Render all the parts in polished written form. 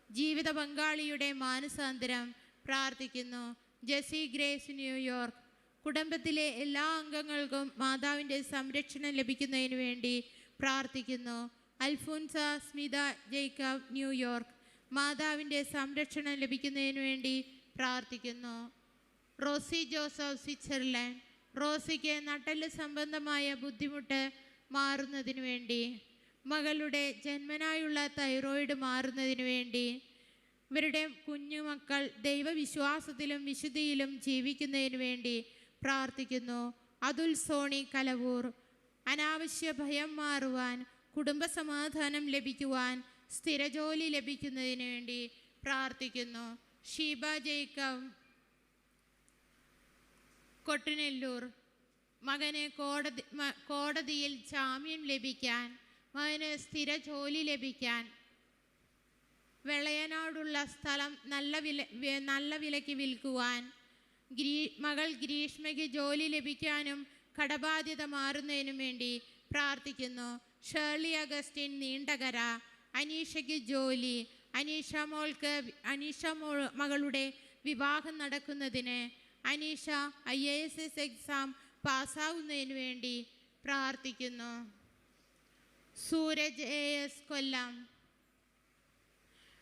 ജീവിത പങ്കാളിയുടെ മാനസാന്തരം പ്രാർത്ഥിക്കുന്നു. ജെസി ഗ്രേസ്, ന്യൂയോർക്ക്. കുടുംബത്തിലെ എല്ലാ അംഗങ്ങൾക്കും മാതാവിൻ്റെ സംരക്ഷണം ലഭിക്കുന്നതിന് വേണ്ടി പ്രാർത്ഥിക്കുന്നു. അൽഫോൻസ സ്മിത ജേക്കബ്, ന്യൂയോർക്ക്. മാതാവിൻ്റെ സംരക്ഷണം ലഭിക്കുന്നതിന് വേണ്ടി പ്രാർത്ഥിക്കുന്നു. Rossi Joseph, Switzerland. റോസിക്ക് നട്ടെല്ല് സംബന്ധമായ ബുദ്ധിമുട്ട് മാറുന്നതിന് വേണ്ടി, മകളുടെ ജന്മനായുള്ള തൈറോയിഡ് മാറുന്നതിന് വേണ്ടി, ഇവരുടെ കുഞ്ഞുമക്കൾ ദൈവവിശ്വാസത്തിലും വിശുദ്ധിയിലും ജീവിക്കുന്നതിന് വേണ്ടി പ്രാർത്ഥിക്കുന്നു. അതുൽ സോണി, കലവൂർ. അനാവശ്യ ഭയം മാറുവാൻ, കുടുംബസമാധാനം ലഭിക്കുവാൻ, സ്ഥിരജോലി ലഭിക്കുന്നതിന് വേണ്ടി പ്രാർത്ഥിക്കുന്നു. ഷീബ ജേക്കബ്, കൊട്ടുനെല്ലൂർ. മകന് കോടതിയിൽ ജാമ്യം ലഭിക്കാൻ, മകന് സ്ഥിര ജോലി ലഭിക്കാൻ, വെളയനാടുള്ള സ്ഥലം നല്ല വിലയ്ക്ക് വിൽക്കുവാൻ, മകൾ ഗ്രീഷ്മയ്ക്ക് ജോലി ലഭിക്കാനും കടബാധ്യത മാറുന്നതിനും വേണ്ടി പ്രാർത്ഥിക്കുന്നു. ഷേർലി അഗസ്റ്റിൻ, നീണ്ടകര. അനീഷയ്ക്ക് ജോലി, അനീഷ മകളുടെ വിവാഹം നടക്കുന്നതിന്, അനീഷ IAS എക്സാം പാസ്സാവുന്നതിന് വേണ്ടി പ്രാർത്ഥിക്കുന്നു. സൂരജ് AS, കൊല്ലം.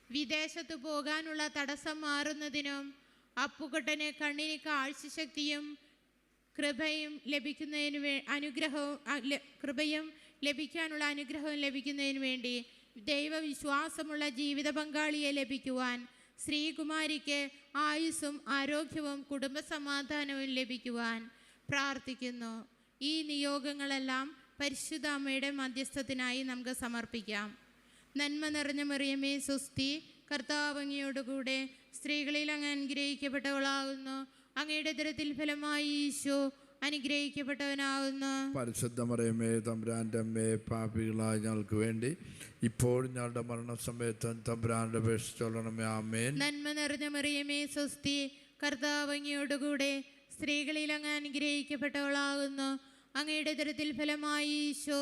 വിദേശത്ത് പോകാനുള്ള തടസ്സം മാറുന്നതിനും, അപ്പുകുട്ടന് കണ്ണിന് കാഴ്ചശക്തിയും കൃപയും ലഭിക്കാനുള്ള അനുഗ്രഹവും ലഭിക്കുന്നതിന് വേണ്ടി, ദൈവവിശ്വാസമുള്ള ജീവിത പങ്കാളിയെ ലഭിക്കുവാൻ, ശ്രീകുമാരിക്ക് ആയുസ്സും ആരോഗ്യവും കുടുംബസമാധാനവും ലഭിക്കുവാൻ പ്രാർത്ഥിക്കുന്നു. ഈ നിയോഗങ്ങളെല്ലാം പരിശുദ്ധ അമ്മയുടെ മധ്യസ്ഥത്തിനായി നമുക്ക് സമർപ്പിക്കാം. നന്മ നിറഞ്ഞ മറിയമേ സ്വസ്തി, കർത്താവ് അങ്ങയോടുകൂടെ സ്ത്രീകളിൽ അങ്ങ് അനുഗ്രഹിക്കപ്പെട്ടവളാകുന്നു. അങ്ങയുടെ ഉദരത്തിൽ ഫലമായി ഈശോ അനുഗ്രഹിക്കപ്പെട്ടവനാകുന്നു. പരിശുദ്ധ മറിയമേ തമ്പുരാൻ്റെ അമ്മേ, പാപികളായ ഞങ്ങൾക്ക് വേണ്ടി ഇപ്പോഴും ഞങ്ങളുടെ മരണസമയത്തും തമ്പുരാൻ്റെ അപേക്ഷിച്ചോളണമേ. ആമേൻ. നന്മ നിറഞ്ഞ മറിയമേ സ്വസ്തി, കർത്താവ് അങ്ങയോടുകൂടെ സ്ത്രീകളിൽ അങ്ങ് അനുഗ്രഹിക്കപ്പെട്ടവളാകുന്നു. അങ്ങയുടെ ഉദരത്തിൽ ഫലമായി ഈശോ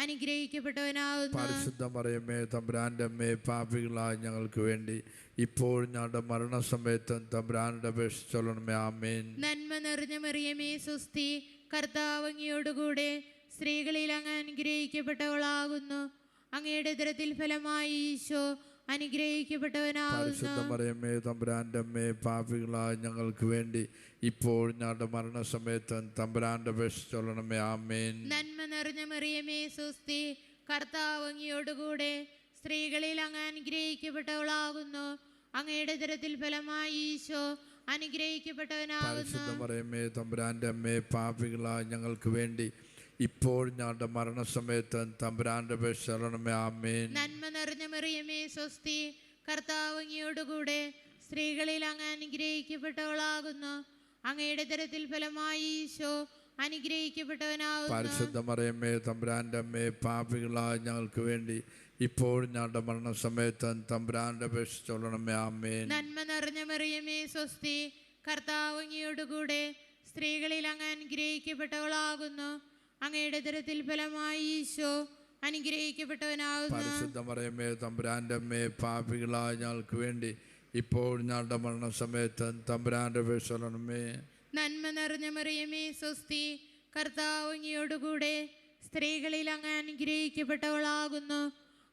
അനുഗ്രഹിക്കപ്പെട്ടവനാകുന്നു. പരിശുദ്ധ മറിയമേ തമ്പുരാൻ്റെ അമ്മേ, പാപികളായ ഞങ്ങൾക്ക് വേണ്ടി ഇപ്പോഴും ഞങ്ങളുടെ മരണസമയത്തും തമ്പുരാൻ്റെ അപേക്ഷിച്ചോളണമേ. ആമേൻ. നന്മ നിറഞ്ഞ മറിയമേ സ്വസ്തി, കർത്താവ് അങ്ങയോടുകൂടെ സ്ത്രീകളിൽ അങ്ങ് അനുഗ്രഹിക്കപ്പെട്ടവളാകുന്നു. അങ്ങയുടെ ഉദരത്തിൽ ഫലമായി ഈശോ അനുഗ്രഹിക്കപ്പെട്ടവനാകുന്നു. പരിശുദ്ധ മറിയമേ തമ്പുരാൻ്റെ അമ്മേ, പാപികളായ ഞങ്ങൾക്ക് വേണ്ടി ഇപ്പോഴും ഞങ്ങളുടെ മരണസമയത്തും തമ്പുരാൻ്റെ അപേക്ഷിച്ചോളണമേ. ആമേൻ. നന്മ നിറഞ്ഞ മറിയമേ സ്വസ്തി, കർത്താവ് അങ്ങയോടുകൂടെ സ്ത്രീകളിൽ അങ്ങ് അനുഗ്രഹിക്കപ്പെട്ടവളാകുന്നു. അങ്ങയുടെ ഉദരത്തിൽ ഫലമായി ഈശോ അനുഗ്രഹിക്കപ്പെട്ടവനാകുന്നു. പരിശുദ്ധ മറിയമേ തമ്പുരാൻ്റെ അമ്മേ, പാപികളായ ഞങ്ങൾക്ക് വേണ്ടി ഇപ്പോഴും ഞങ്ങളുടെ മരണസമയത്ത് തമ്പുരാൻ്റെ അപേക്ഷിച്ചോളണമേ. ആമേൻ. നന്മ നിറഞ്ഞ മറിയമേ സ്വസ്തി, കർത്താവ് അങ്ങയോടുകൂടെ സ്ത്രീകളിൽ അങ്ങ് അനുഗ്രഹിക്കപ്പെട്ടവളാകുന്നു. അങ്ങയുടെ ഉദരത്തിൽ ഫലമായി ഈശോ അനുഗ്രഹിക്കപ്പെട്ടവനാകുന്നു. പരിശുദ്ധ മറിയമേ തമ്പുരാൻ്റെ അമ്മേ, പാപികളായ ഞങ്ങൾക്ക് വേണ്ടി ഇപ്പോഴും ഞങ്ങളുടെ മരണസമയത്ത് തമ്പുരാൻ്റെ അപേക്ഷിച്ചോളണമേ. ആമേൻ. നന്മ നിറഞ്ഞ മറിയമേ സ്വസ്തി, കർത്താവ് അങ്ങയോടുകൂടെ സ്ത്രീകളിൽ അങ്ങ് അനുഗ്രഹിക്കപ്പെട്ടവളാകുന്നു. അങ്ങയുടെ ഉദരത്തിൽ ഫലമായി ഈശോ അനുഗ്രഹിക്കപ്പെട്ടവനാകുന്നു. പരിശുദ്ധ മറിയമേ തമ്പുരാൻ്റെ അമ്മേ, പാപികളായ ഞങ്ങൾക്ക് വേണ്ടി ഇപ്പോഴും ഞങ്ങളുടെ മരണസമയത്ത് തമ്പുരാൻ്റെ അപേക്ഷിച്ചോളണമേ. നന്മ നിറഞ്ഞ മറിയമേ സ്വസ്തി, കർത്താവ് അങ്ങയോടുകൂടെ സ്ത്രീകളിൽ അങ്ങ് അനുഗ്രഹിക്കപ്പെട്ടവളാകുന്നു.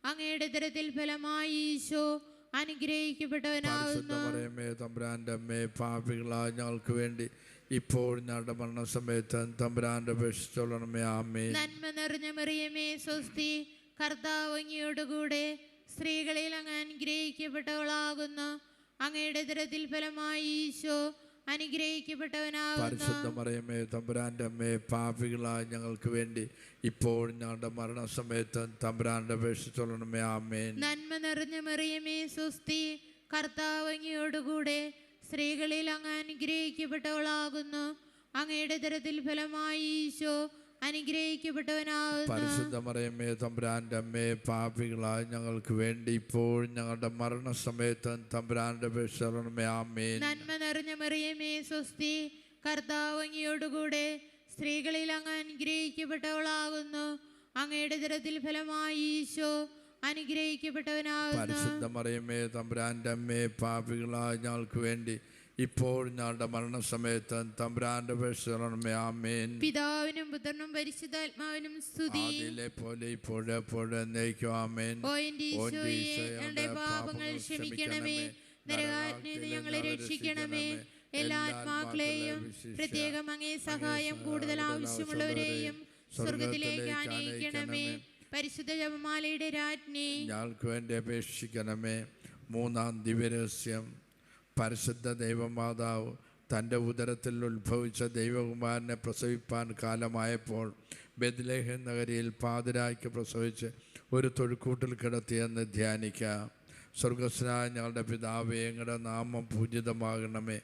അങ്ങയുടെ ഉദരത്തിൽ ഫലമായി ഈശോ അനുഗ്രഹിക്കപ്പെട്ടവനാകുന്നു. പരിശുദ്ധ മറിയമേ തമ്പുരാൻ്റെ അമ്മേ, പാപികളായ ഞങ്ങൾക്ക് വേണ്ടി ഇപ്പോഴും ഞങ്ങളുടെ മരണസമയത്ത് തമ്പുരാൻ്റെ അപേക്ഷിച്ചോളണമേ. ആമേൻ. നന്മ നിറഞ്ഞ മറിയമേ സ്വസ്തി, കർത്താവ് അങ്ങയോടുകൂടെ സ്ത്രീകളിൽ അങ്ങ് അനുഗ്രഹിക്കപ്പെട്ടവളാകുന്നു. അങ്ങയുടെ ഉദരത്തിൽ ഫലമായി ഈശോ അനുഗ്രഹിക്കപ്പെട്ടവനാകുന്നു. പരിശുദ്ധ മറിയമേ തമ്പുരാൻ്റെ അമ്മേ, പാപികളായ ഞങ്ങൾക്ക് വേണ്ടി ഇപ്പോഴും ഞങ്ങളുടെ മരണസമയത്ത് തമ്പുരാൻ്റെ അപേക്ഷിച്ചോളണമേ. ആമേൻ. നന്മ നിറഞ്ഞ മറിയമേ സ്വസ്തി, കർത്താവ് അങ്ങയോടുകൂടെ സ്ത്രീകളിൽ അങ്ങ് അനുഗ്രഹിക്കപ്പെട്ടവളാകുന്നു. അങ്ങയുടെ ഉദരത്തിൽ ഫലമായി ഈശോ അനുഗ്രഹിക്കപ്പെട്ടവനാകുന്നു. പരിശുദ്ധ മറിയമേ തമ്പുരാൻ്റെ അമ്മേ, പാപികളായ ഞങ്ങൾക്ക് വേണ്ടി ഇപ്പോഴും ഞങ്ങളുടെ മരണസമയത്ത് തമ്പുരാൻ്റെ അപേക്ഷിച്ചോളണമേ. ആമേൻ. നന്മ നിറഞ്ഞ മറിയമേ സ്വസ്തി, കർത്താവ് അങ്ങയോടുകൂടെ സ്ത്രീകളിൽ അങ്ങ് അനുഗ്രഹിക്കപ്പെട്ടവളാകുന്നു. അങ്ങയുടെ ഉദരത്തിൽ ഫലമായി ഈശോ അനുഗ്രഹിക്കപ്പെട്ടവനാകുന്നു. പരിശുദ്ധ മറിയമേ തമ്പുരാൻ്റെ അമ്മേ, പാപികളായ ഞങ്ങൾക്ക് വേണ്ടി ഇപ്പോൾ ഞങ്ങളുടെ മരണസമയത്ത് തമ്പുരാൻ്റെ അപേക്ഷിക്കണമേ. ആമേൻ. പിതാവിനും പുത്രനും പരിശുദ്ധാത്മാവിനും സ്തുതി. ആദിയിലെ പോലെ ഇപ്പോഴെപ്പോഴും എന്നേക്കും. ആമേൻ. ഓ എൻ്റെ ഈശോയെ, ഞങ്ങളുടെ പാപങ്ങൾ ക്ഷമിക്കണമേ. നരകാഗ്നിയിൽ നിന്ന് ഞങ്ങളെ രക്ഷിക്കണമേ. എല്ലാ ആത്മാക്കളെയും പ്രത്യേകം അങ്ങേ സഹായം കൂടുതൽ ആവശ്യമുള്ളവരെയും സ്വർഗത്തിലേക്ക് ആനയിക്കണമേ. പരിശുദ്ധ ജപമാലയുടെ രാജ്ഞി, ഞങ്ങൾക്ക് വേണ്ടി അപേക്ഷിക്കണമേ. മൂന്നാം ദിവ്യരഹസ്യം. പരിശുദ്ധ ദൈവമാതാവ് തൻ്റെ ഉദരത്തിൽ ഉത്ഭവിച്ച ദൈവകുമാരനെ പ്രസവിപ്പാൻ കാലമായപ്പോൾ ബെത്ലഹേം നഗരിയിൽ പാതിരായ്ക്ക് പ്രസവിച്ച് ഒരു തൊഴുക്കൂട്ടിൽ കിടത്തിയെന്ന് ധ്യാനിക്കാം. സ്വർഗസ്വനായ ഞങ്ങളുടെ പിതാവേ, അങ്ങയുടെ നാമം പൂജിതമാകണമേ.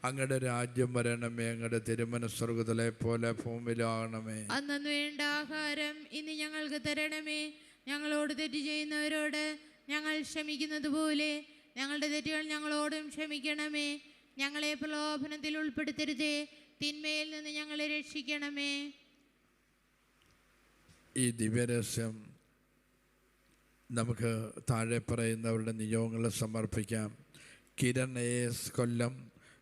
അങ്ങയുടെ രാജ്യം വരണമേ. അങ്ങയുടെ തിരുമനസ്സ് സ്വർഗ്ഗത്തിലെ പോലെ ഭൂമിയിലാകണമേ. അന്നു വേണ്ട ആഹാരം ഇന്ന് ഞങ്ങൾക്ക് തരണമേ. ഞങ്ങളോട് തെറ്റ് ചെയ്യുന്നവരോട് ഞങ്ങൾ ക്ഷമിക്കുന്നത് പോലെ ഞങ്ങളുടെ തെറ്റുകൾ ഞങ്ങളോടും ക്ഷമിക്കണമേ. ഞങ്ങളെ പ്രലോഭനത്തിൽ ഉൾപ്പെടുത്തരുതേ, തിന്മയിൽ നിന്ന് ഞങ്ങളെ രക്ഷിക്കണമേ. ഈ ദിവ്യരഹസ്യം നമുക്ക് താഴെ പറയുന്നവരുടെ നിയോഗങ്ങളെ സമർപ്പിക്കാം. കിരൺ എസ്, കൊല്ലം.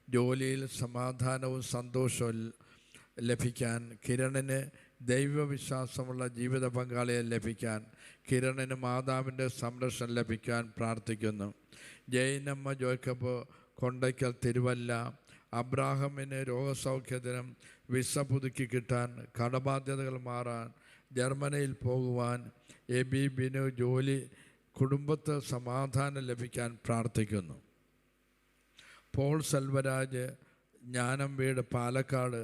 ജോലിയിൽ സമാധാനവും സന്തോഷവും ലഭിക്കാൻ, കിരണിന് ദൈവവിശ്വാസമുള്ള ജീവിത പങ്കാളിയെ ലഭിക്കാൻ, കിരണിന് മാതാവിൻ്റെ സംരക്ഷണം ലഭിക്കാൻ പ്രാർത്ഥിക്കുന്നു. ജൈനമ്മ ജോയ്ക്കപ്പ്, കൊണ്ടയ്ക്കൽ, തിരുവല്ല. അബ്രാഹമിന് രോഗസൗഖ്യത്തിനും വിസ പുതുക്കി കിട്ടാൻ, കടബാധ്യതകൾ മാറാൻ, ജർമ്മനിയിൽ പോകുവാൻ. എബി ബിനു, ജോലി, കുടുംബത്ത് സമാധാനം ലഭിക്കാൻ പ്രാർത്ഥിക്കുന്നു. പോൾ സെൽവരാജ്, ജ്ഞാനം വീട്, പാലക്കാട്.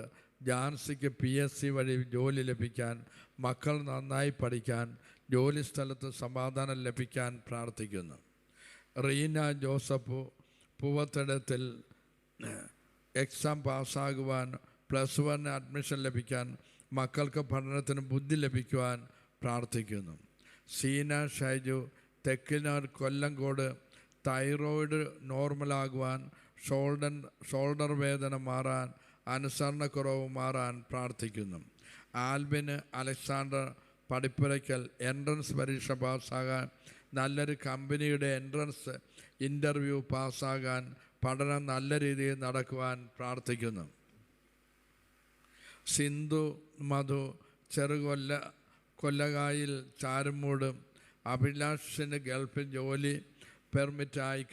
ജാൻസിക്ക് PSC വഴി ജോലി ലഭിക്കാൻ, മക്കൾ നന്നായി പഠിക്കാൻ, ജോലി സ്ഥലത്ത് സമാധാനം ലഭിക്കാൻ പ്രാർത്ഥിക്കുന്നു. റീന ജോസഫ്, പൂവത്തടത്തിൽ എക്സാം പാസ്സാകുവാൻ, +1 അഡ്മിഷൻ ലഭിക്കാൻ, മക്കൾക്ക് പഠനത്തിന് ബുദ്ധി ലഭിക്കുവാൻ പ്രാർത്ഥിക്കുന്നു. സീന ഷൈജു, തെക്കിനാർ, കൊല്ലങ്കോട്. തൈറോയിഡ് നോർമലാകുവാൻ, ഷോൾഡർ വേദന മാറാൻ, അനുസരണക്കുറവ് മാറാൻ പ്രാർത്ഥിക്കുന്നു. ആൽബിന് അലക്സാണ്ടർ, പടിപ്പുരയ്ക്കൽ. എൻട്രൻസ് പരീക്ഷ പാസ്സാകാൻ, നല്ലൊരു കമ്പനിയുടെ എൻട്രൻസ് ഇൻ്റർവ്യൂ പാസ്സാകാൻ, പഠനം നല്ല രീതിയിൽ നടക്കുവാൻ പ്രാർത്ഥിക്കുന്നു. സിന്ധു മധു, കൊല്ലകായിൽ, ചാരുമൂട്. അഭിലാഷിന് ഗൾഫിൽ ജോലി പെർമനൻ്റായി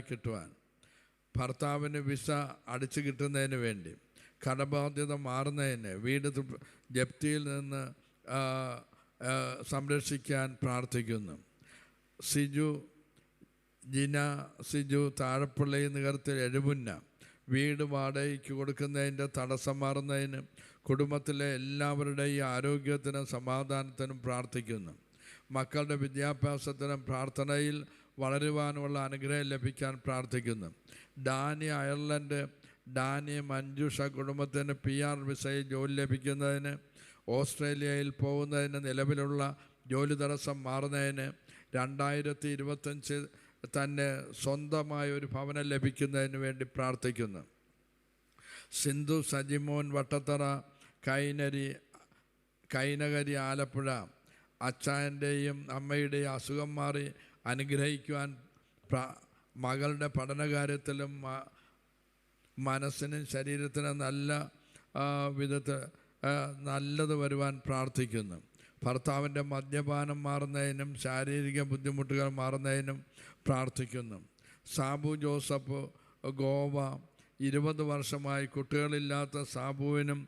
കിട്ടുവാൻ, ഭർത്താവിന് വിസ അടിച്ചു കിട്ടുന്നതിന് വേണ്ടി, കടബാധ്യത മാറുന്നതിന്, വീട് ജപ്തിയിൽ നിന്ന് സംരക്ഷിക്കാൻ പ്രാർത്ഥിക്കുന്നു. സിജു, താഴപ്പള്ളി നികർത്തിൽ, എഴുപുന്ന. വീട് വാടകയ്ക്ക് കൊടുക്കുന്നതിൻ്റെ തടസ്സം മാറുന്നതിന്, കുടുംബത്തിലെ എല്ലാവരുടെയും ആരോഗ്യത്തിനും സമാധാനത്തിനും പ്രാർത്ഥിക്കുന്നു. മക്കളുടെ വിദ്യാഭ്യാസത്തിനും പ്രാർത്ഥനയിൽ വളരുവാനുള്ള അനുഗ്രഹം ലഭിക്കാൻ പ്രാർത്ഥിക്കുന്നു. Dani, Ireland. ഡാനി മഞ്ജുഷ, കുടുംബത്തിന് PR വിസയിൽ ജോലി ലഭിക്കുന്നതിന്, ഓസ്ട്രേലിയയിൽ പോകുന്നതിന്, നിലവിലുള്ള ജോലി തടസ്സം മാറുന്നതിന്, 2025 തന്നെ സ്വന്തമായ ഒരു ഭവനം ലഭിക്കുന്നതിന് വേണ്ടി പ്രാർത്ഥിക്കുന്നു. സിന്ധു സജിമോൻ, വട്ടത്തറ, കൈനകരി, ആലപ്പുഴ. അച്ചായൻ്റെയും അമ്മയുടെയും അസുഖം മാറി അനുഗ്രഹിക്കുവാൻ, മകളുടെ പഠനകാര്യത്തിലും മനസ്സിനും ശരീരത്തിനും നല്ല വിധത്തിൽ നല്ലത് വരുവാൻ പ്രാർത്ഥിക്കുന്നു. ഭർത്താവിൻ്റെ മദ്യപാനം മാറുന്നതിനും ശാരീരിക ബുദ്ധിമുട്ടുകൾ മാറുന്നതിനും പ്രാർത്ഥിക്കുന്നു. സാബു ജോസഫ്, ഗോവ. 20 വർഷമായി കുട്ടികളില്ലാത്ത സാബുവിനും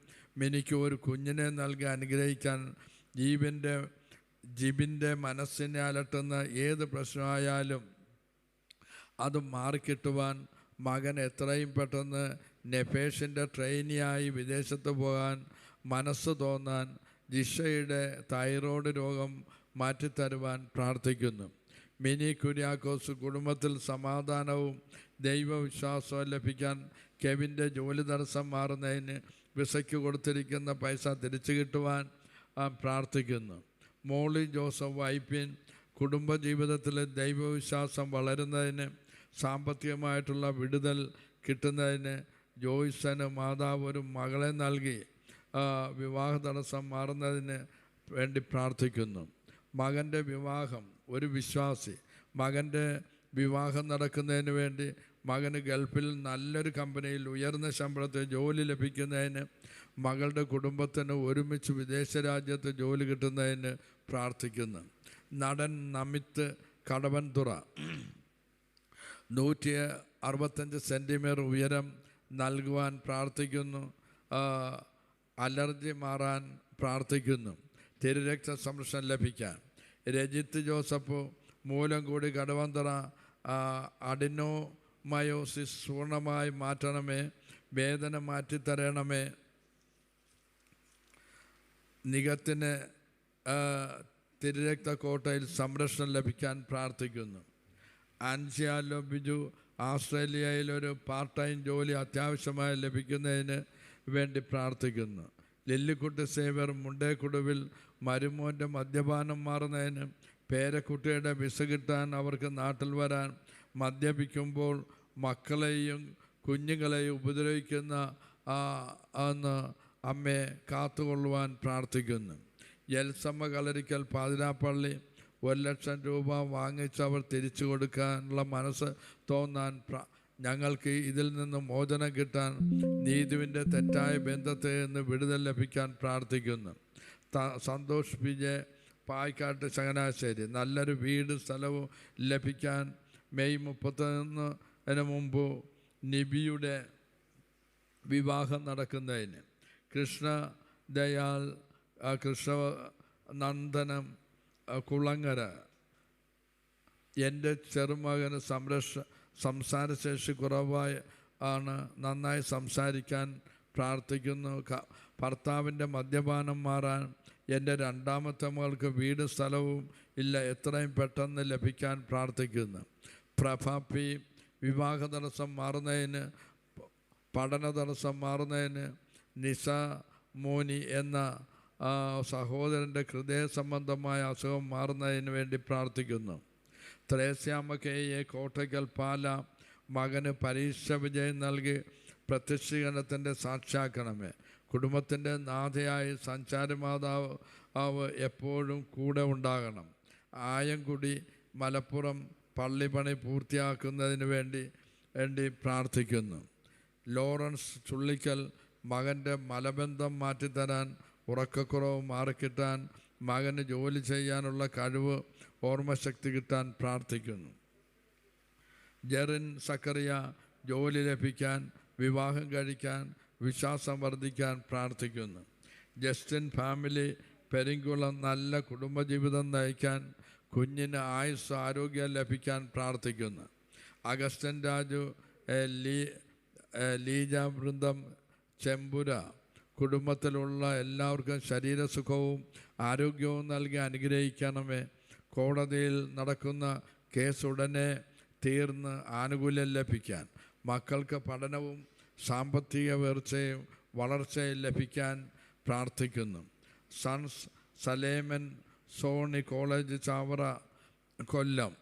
മിനിക്കും ഒരു കുഞ്ഞിനെ നൽകി അനുഗ്രഹിക്കാൻ, ജിബിൻ്റെ മനസ്സിനെ അലട്ടുന്ന ഏത് പ്രശ്നമായാലും അത് മാറിക്കിട്ടുവാൻ, മകൻ എത്രയും പെട്ടെന്ന് നെഫേഷിൻ്റെ ട്രെയിനിയായി വിദേശത്ത് പോകാൻ മനസ്സ് തോന്നാൻ, ജിഷയുടെ തൈറോയ്ഡ് രോഗം മാറ്റിത്തരുവാൻ പ്രാർത്ഥിക്കുന്നു. മിനി കുര്യാക്കോസ്, കുടുംബത്തിൽ സമാധാനവും ദൈവവിശ്വാസവും ലഭിക്കാൻ, കെവിൻ്റെ ജോലി തടസ്സം മാറുന്നതിന്, വിസയ്ക്ക് കൊടുത്തിരിക്കുന്ന പൈസ തിരിച്ചു കിട്ടുവാൻ പ്രാർത്ഥിക്കുന്നു. മോളി ജോസഫ്, വൈപ്പിൻ. കുടുംബജീവിതത്തിലെ ദൈവവിശ്വാസം വളരുന്നതിന്, സാമ്പത്തികമായിട്ടുള്ള വിടുതൽ കിട്ടുന്നതിന്, ജോയ്സന് മാതാവ് ഒരു മകളെ നൽകി വിവാഹ തടസ്സം മാറുന്നതിന് വേണ്ടി പ്രാർത്ഥിക്കുന്നു. മകൻ്റെ വിവാഹം, ഒരു വിശ്വാസി മകൻ്റെ വിവാഹം നടക്കുന്നതിന് വേണ്ടി മകന് ഗൾഫിൽ നല്ലൊരു കമ്പനിയിൽ ഉയർന്ന ശമ്പളത്തിൽ ജോലി ലഭിക്കുന്നതിന്, മകളുടെ കുടുംബത്തിന് ഒരുമിച്ച് വിദേശ രാജ്യത്ത് ജോലി കിട്ടുന്നതിന് പ്രാർത്ഥിക്കുന്നു. നടൻ നമിത്ത് കടവൻതുറ 165 സെൻറ്റിമീറ്റർ ഉയരം നൽകുവാൻ പ്രാർത്ഥിക്കുന്നു. അലർജി മാറാൻ പ്രാർത്ഥിക്കുന്നു. തിരുരക്ത സംരക്ഷണം ലഭിക്കാൻ. രജിത്ത് ജോസഫ് മൂലംകൂടി കടവന്തറ അഡിനോമയോസിസ് പൂർണ്ണമായി മാറ്റണമേ, വേദന മാറ്റിത്തരണമേ. നികത്തിന് തിരുരക്ത കോട്ടയിൽ സംരക്ഷണം ലഭിക്കാൻ പ്രാർത്ഥിക്കുന്നു. ആൻസിയാലോ ബിജു ഓസ്ട്രേലിയയിലൊരു പാർട്ട് ടൈം ജോലി അത്യാവശ്യമായി ലഭിക്കുന്നതിന് വേണ്ടി പ്രാർത്ഥിക്കുന്നു. ലില്ലിക്കുട്ടി സേവ്യർ മുണ്ടേക്കുടുവിൽ മരുമോൻ്റെ മദ്യപാനം മാറുന്നതിന്, പേരക്കുട്ടിയുടെ വിസ കിട്ടാൻ അവർക്ക് നാട്ടിൽ വരാൻ, മദ്യപിക്കുമ്പോൾ മക്കളെയും കുഞ്ഞുങ്ങളെയും ഉപദ്രവിക്കുന്ന അമ്മയെ കാത്തുകൊള്ളുവാൻ പ്രാർത്ഥിക്കുന്നു. എൽസമ്മ കളരിക്കൽ പാതിരാപ്പള്ളി 1,00,000 രൂപ വാങ്ങിച്ചവർ തിരിച്ചു കൊടുക്കാനുള്ള മനസ്സ് തോന്നാൻ, ഞങ്ങൾക്ക് ഇതിൽ നിന്ന് മോചനം കിട്ടാൻ, നീതുവിൻ്റെ തെറ്റായ ബന്ധത്തിൽ നിന്ന് വിടുതൽ ലഭിക്കാൻ പ്രാർത്ഥിക്കുന്നു. സന്തോഷ് വിജയ് പായ്ക്കാട്ട് ചങ്ങനാശ്ശേരി നല്ലൊരു വീട് സ്ഥലവും ലഭിക്കാൻ, മെയ് 31 മുമ്പ് നിബിയുടെ വിവാഹം നടക്കുന്നതിന്. കൃഷ്ണദയാൽ കൃഷ്ണനന്ദനം കുളങ്ങര, എൻ്റെ ചെറുമകന് സംസാരശേഷി കുറവായി ആണ്, നന്നായി സംസാരിക്കാൻ പ്രാർത്ഥിക്കുന്നു. ഭർത്താവിൻ്റെ മദ്യപാനം മാറാൻ, എൻ്റെ രണ്ടാമത്തെ മകൾക്ക് വീട് സ്ഥലവും ഇല്ല, എത്രയും പെട്ടെന്ന് ലഭിക്കാൻ പ്രാർത്ഥിക്കുന്നു. പ്രഭാപി വിവാഹ തടസ്സം മാറുന്നതിന്, പഠന തടസ്സം മാറുന്നതിന്, നിസ മോനി എന്ന സഹോദരൻ്റെ ഹൃദയ സംബന്ധമായ അസുഖം മാറുന്നതിന് വേണ്ടി പ്രാർത്ഥിക്കുന്നു. ത്രേസ്യാമ്മ കെ.എ. കോട്ടയ്ക്കൽ പാല മകന് പരീക്ഷ വിജയം നൽകി പ്രത്യക്ഷീകരണത്തിൻ്റെ സാക്ഷിയാക്കണമേ. കുടുംബത്തിൻ്റെ നാഥയായി സഞ്ചാരമാതാവ് എപ്പോഴും കൂടെ ഉണ്ടാകണം. ആയംകുടി മലപ്പുറം പള്ളിപ്പണി പൂർത്തിയാക്കുന്നതിന് വേണ്ടി പ്രാർത്ഥിക്കുന്നു. ലോറൻസ് ചുള്ളിക്കൽ മകൻ്റെ മലബന്ധം മാറ്റിത്തരാൻ, ഉറക്കക്കുറവ് മാറിക്കിട്ടാൻ, മകന് ജോലി ചെയ്യാനുള്ള കഴിവ് ഓർമ്മശക്തി കിട്ടാൻ പ്രാർത്ഥിക്കുന്നു. ജെറിൻ സക്കറിയ ജോലി ലഭിക്കാൻ, വിവാഹം കഴിക്കാൻ, വിശ്വാസം വർദ്ധിക്കാൻ പ്രാർത്ഥിക്കുന്നു. ജസ്റ്റിൻ ഫാമിലി പെരിങ്കുളം നല്ല കുടുംബജീവിതം നയിക്കാൻ, കുഞ്ഞിന് ആയുസ് ആരോഗ്യം ലഭിക്കാൻ പ്രാർത്ഥിക്കുന്നു. അഗസ്റ്റൻ രാജു ലീജ വൃന്ദം ചെമ്പുര കുടുംബത്തിലുള്ള എല്ലാവർക്കും ശരീരസുഖവും ആരോഗ്യവും നൽകി അനുഗ്രഹിക്കണമേ. കോടതിയിൽ നടക്കുന്ന കേസ് ഉടനെ തീർന്ന് ആനുകൂല്യം ലഭിക്കാൻ, മക്കൾക്ക് പഠനവും സാമ്പത്തിക വളർച്ചയും ലഭിക്കാൻ പ്രാർത്ഥിക്കുന്നു. സൺസ് സലേമൻ സോണി കോളേജ് ചാവറ കൊല്ലം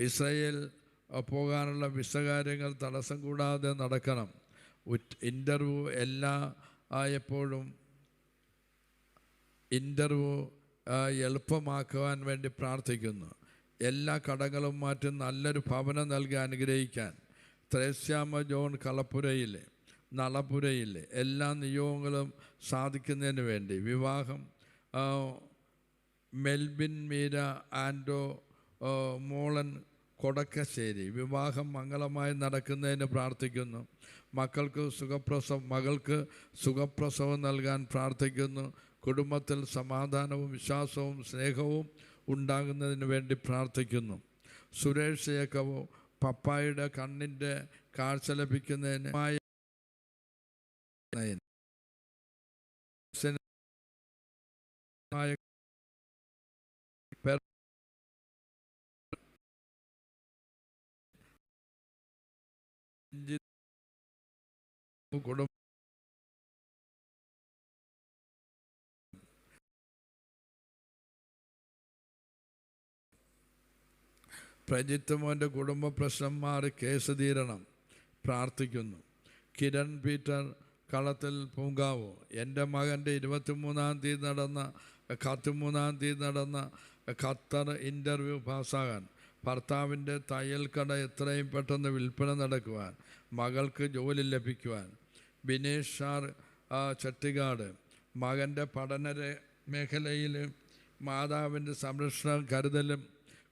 ഇസ്രയേൽ പോകാനുള്ള വിസ കാര്യങ്ങൾ തടസ്സം കൂടാതെ നടക്കണം. ഇൻ്റർവ്യൂ എപ്പോഴും എളുപ്പമാക്കുവാൻ വേണ്ടി പ്രാർത്ഥിക്കുന്നു. എല്ലാ കടങ്ങളും മാറ്റി നല്ലൊരു ഭവനം നൽകി അനുഗ്രഹിക്കാൻ. ത്രേസ്യാമ്മ ജോൺ നളപുരയിലെ എല്ലാ നിയോഗങ്ങളും സാധിക്കുന്നതിന് വേണ്ടി വിവാഹം. മെൽബിൻ മീര ആൻഡോ മോളൻ കൊടക്കശ്ശേരി വിവാഹം മംഗളമായി നടക്കുന്നതിന് പ്രാർത്ഥിക്കുന്നു. മകൾക്ക് സുഖപ്രസവം നൽകാൻ പ്രാർത്ഥിക്കുന്നു. കുടുംബത്തിൽ സമാധാനവും വിശ്വാസവും സ്നേഹവും ഉണ്ടാകുന്നതിന് വേണ്ടി പ്രാർത്ഥിക്കുന്നു. സുരേഷ് യേക്കവോ പപ്പായുടെ കണ്ണിൻ്റെ കാഴ്ച ലഭിക്കുന്നതിന് കുടുംബ പ്രജിത്ത് മോൻ്റെ കുടുംബ പ്രശ്നം മാറി കേസ് തീരണം പ്രാർത്ഥിക്കുന്നു. കിരൺ പീറ്റർ കളത്തിൽ പൂങ്കാവോ എൻ്റെ മകൻ്റെ 23-ാം തീയതി നടന്ന 13-ാം തീയതി നടന്ന ഖത്തർ ഇൻ്റർവ്യൂ പാസ്സാകാൻ, ഭർത്താവിൻ്റെ തയ്യൽ കട എത്രയും പെട്ടെന്ന് വിൽപ്പന നടക്കുവാൻ, മകൾക്ക് ജോലി ലഭിക്കുവാൻ. ബിനേഷ് ഷാർ ചെട്ടിക്കാട് മകൻ്റെ പഠന മേഖലയിൽ മാതാവിൻ്റെ സംരക്ഷണ കരുതലും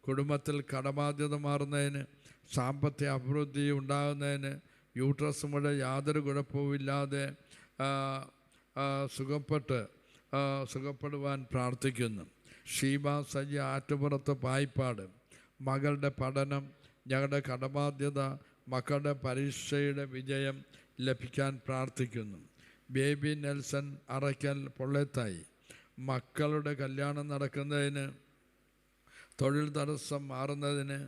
കുടുംബത്തിൽ കടബാധ്യത മാറുന്നതിന്, സാമ്പത്തിക അഭിവൃദ്ധി ഉണ്ടാകുന്നതിന്, യൂട്രസ് മുഴ യാതൊരു കുഴപ്പവുമില്ലാതെ സുഖപ്പെടുവാൻ പ്രാർത്ഥിക്കുന്നു. ഷീബ സജി ആറ്റുപുറത്ത് പായിപ്പാട് മകളുടെ പഠനം, ഞങ്ങളുടെ കടബാധ്യത, മക്കളുടെ പരീക്ഷയുടെ വിജയം ലഭിക്കാൻ പ്രാർത്ഥിക്കുന്നു. ബേബി നെൽസൺ അറയ്ക്കൽ പൊള്ളത്തായി മക്കളുടെ കല്യാണം നടക്കുന്നതിന്, തൊഴിൽ തടസ്സം മാറുന്നതിന്,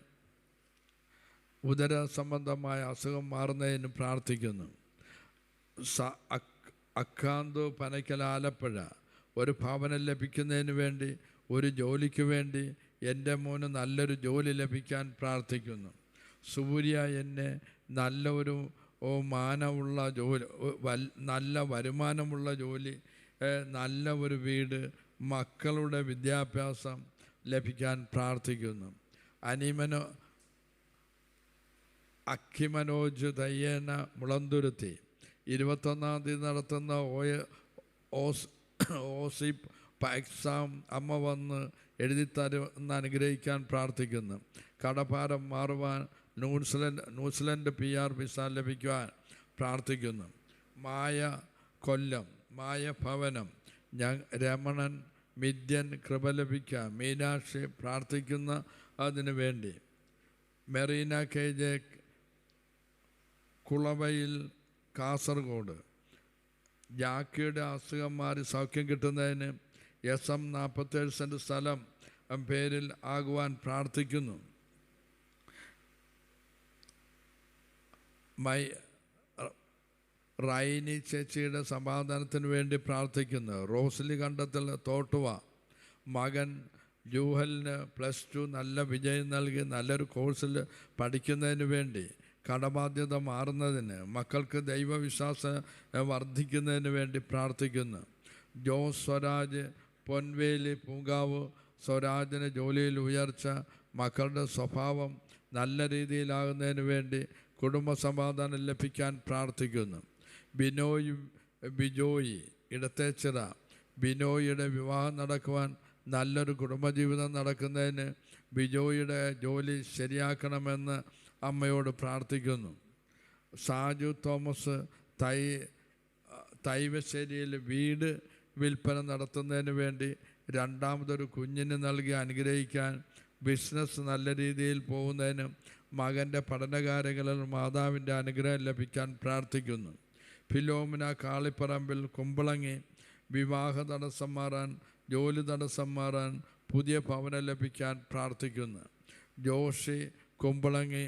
ഉദര സംബന്ധമായ അസുഖം മാറുന്നതിന് പ്രാർത്ഥിക്കുന്നു. അക്കാന്തു പനയ്ക്കൽ ആലപ്പുഴ ഒരു ഭവനം ലഭിക്കുന്നതിന് വേണ്ടി, ഒരു ജോലിക്ക് വേണ്ടി എൻ്റെ മോന് നല്ലൊരു ജോലി ലഭിക്കാൻ പ്രാർത്ഥിക്കുന്നു. സൂര്യ എന്നെ നല്ല ഒരു മാനമുള്ള ജോലി, നല്ല വരുമാനമുള്ള ജോലി, നല്ല ഒരു വീട്, മക്കളുടെ വിദ്യാഭ്യാസം ലഭിക്കാൻ പ്രാർത്ഥിക്കുന്നു. അക്കിമനോജ് തയ്യേന മുളന്തുരുത്തി 21-ാം തീയതി നടത്തുന്ന ഓസിപ്പ് എക്സാം അമ്മ വന്ന് എഴുതിത്തരുമെന്ന് അനുഗ്രഹിക്കാൻ പ്രാർത്ഥിക്കുന്നു. കടഭാരം മാറുവാൻ, ന്യൂസിലൻഡ് PR വിസ ലഭിക്കുവാൻ പ്രാർത്ഥിക്കുന്നു. മായ കൊല്ലം, മായ ഭവനം, രമണൻ മിഥ്യൻ കൃപ ലഭിക്കാൻ, മീനാക്ഷി പ്രാർത്ഥിക്കുന്ന അതിനു വേണ്ടി. മെറീന KJ കുളവയിൽ കാസർഗോഡ് ജാക്കിയുടെ അസുഖം മാറി സൗഖ്യം കിട്ടുന്നതിന് SM 47 സെൻറ്റ് സ്ഥലം പേരിൽ ആകുവാൻ പ്രാർത്ഥിക്കുന്നു. റൈനി ചേച്ചിയുടെ സമാധാനത്തിന് വേണ്ടി പ്രാർത്ഥിക്കുന്നു. റോസ്ലി കണ്ടത്തിൽ തോട്ടുവ മകൻ ജൂഹലിന് +2 നല്ല വിജയം നൽകി നല്ലൊരു കോഴ്സിൽ പഠിക്കുന്നതിന് വേണ്ടി, കടബാധ്യത മാറുന്നതിന്, മക്കൾക്ക് ദൈവവിശ്വാസം വർദ്ധിക്കുന്നതിന് വേണ്ടി പ്രാർത്ഥിക്കുന്നു. ജോസ് സ്വരാജ് പൊൻവേലി പൂങ്കാവ് സ്വരാജിന് ജോലിയിൽ ഉയർച്ച, മക്കളുടെ സ്വഭാവം നല്ല രീതിയിലാകുന്നതിന് വേണ്ടി കുടുംബസമാധാനം ലഭിക്കാൻ പ്രാർത്ഥിക്കുന്നു. ബിജോയി ഇടത്തേച്ചിറ ബിനോയിയുടെ വിവാഹം നടക്കുവാൻ, നല്ലൊരു കുടുംബജീവിതം നടക്കുന്നതിന് ബിജോയിയുടെ ജോലി ശരിയാക്കണമെന്ന് അമ്മയോട് പ്രാർത്ഥിക്കുന്നു. സാജു തോമസ് തൈവശ്ശേരിയിൽ വീട് വിൽപ്പന നടത്തുന്നതിന് വേണ്ടി, രണ്ടാമതൊരു കുഞ്ഞിന് നൽകി അനുഗ്രഹിക്കാൻ, ബിസിനസ് നല്ല രീതിയിൽ പോകുന്നതിന്, മകൻ്റെ പഠനകാര്യങ്ങളിൽ മാതാവിൻ്റെ അനുഗ്രഹം ലഭിക്കാൻ പ്രാർത്ഥിക്കുന്നു. ഫിലോമിന കാളിപ്പറമ്പിൽ കുമ്പളങ്ങി വിവാഹ തടസ്സം മാറാൻ, ജോലി തടസ്സം മാറാൻ, പുതിയ ഭവനം ലഭിക്കാൻ പ്രാർത്ഥിക്കുന്നു. ജോഷി കുമ്പളങ്ങി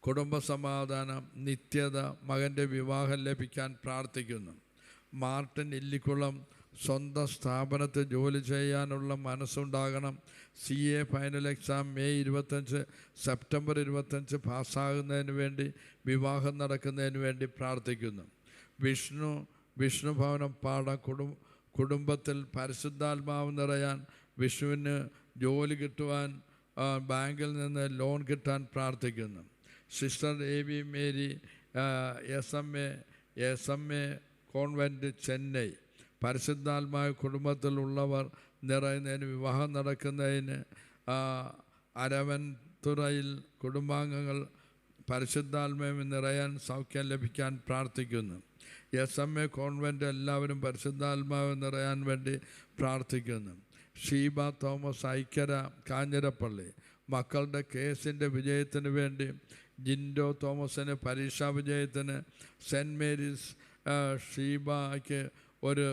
കുടുംബസമാധാനം, നിത്യത, മകൻ്റെ വിവാഹം ലഭിക്കാൻ പ്രാർത്ഥിക്കുന്നു. മാർട്ടിൻ ഇല്ലിക്കുളം സ്വന്തം സ്ഥാപനത്തിൽ ജോലി ചെയ്യാനുള്ള മനസ്സുണ്ടാകണം. CA final exam May 25 September 25 പാസ്സാകുന്നതിന് വേണ്ടി, വിവാഹം നടക്കുന്നതിന് വേണ്ടി പ്രാർത്ഥിക്കുന്നു. വിഷ്ണു ഭവനം പാടം കുടുംബത്തിൽ പരിശുദ്ധാത്മാവ് നിറയാൻ, വിഷ്ണുവിന് ജോലി കിട്ടുവാൻ, ബാങ്കിൽ നിന്ന് ലോൺ കിട്ടാൻ പ്രാർത്ഥിക്കുന്നു. Sister AV Mary SMA convent Chennai പരിശുദ്ധാത്മായ കുടുംബത്തിലുള്ളവർ നിറയുന്നതിന്, വിവാഹം നടക്കുന്നതിന്, അരവൻതുറയിൽ കുടുംബാംഗങ്ങൾ പരിശുദ്ധാത്മാവിൽ നിറയാൻ, സൗഖ്യം ലഭിക്കാൻ പ്രാർത്ഥിക്കുന്നു. SMA കോൺവെൻറ്റ് എല്ലാവരും പരിശുദ്ധാത്മാവിൽ നിറയാൻ വേണ്ടി പ്രാർത്ഥിക്കുന്നു. ഷീബ തോമസ് ഐക്യര കാഞ്ഞിരപ്പള്ളി മക്കളുടെ കേസിൻ്റെ വിജയത്തിന് വേണ്ടി, ജിൻഡോ തോമസിന് പരീക്ഷാ വിജയത്തിന്, സെൻറ്റ് മേരീസ് ഷീബയ്ക്ക് ഒരു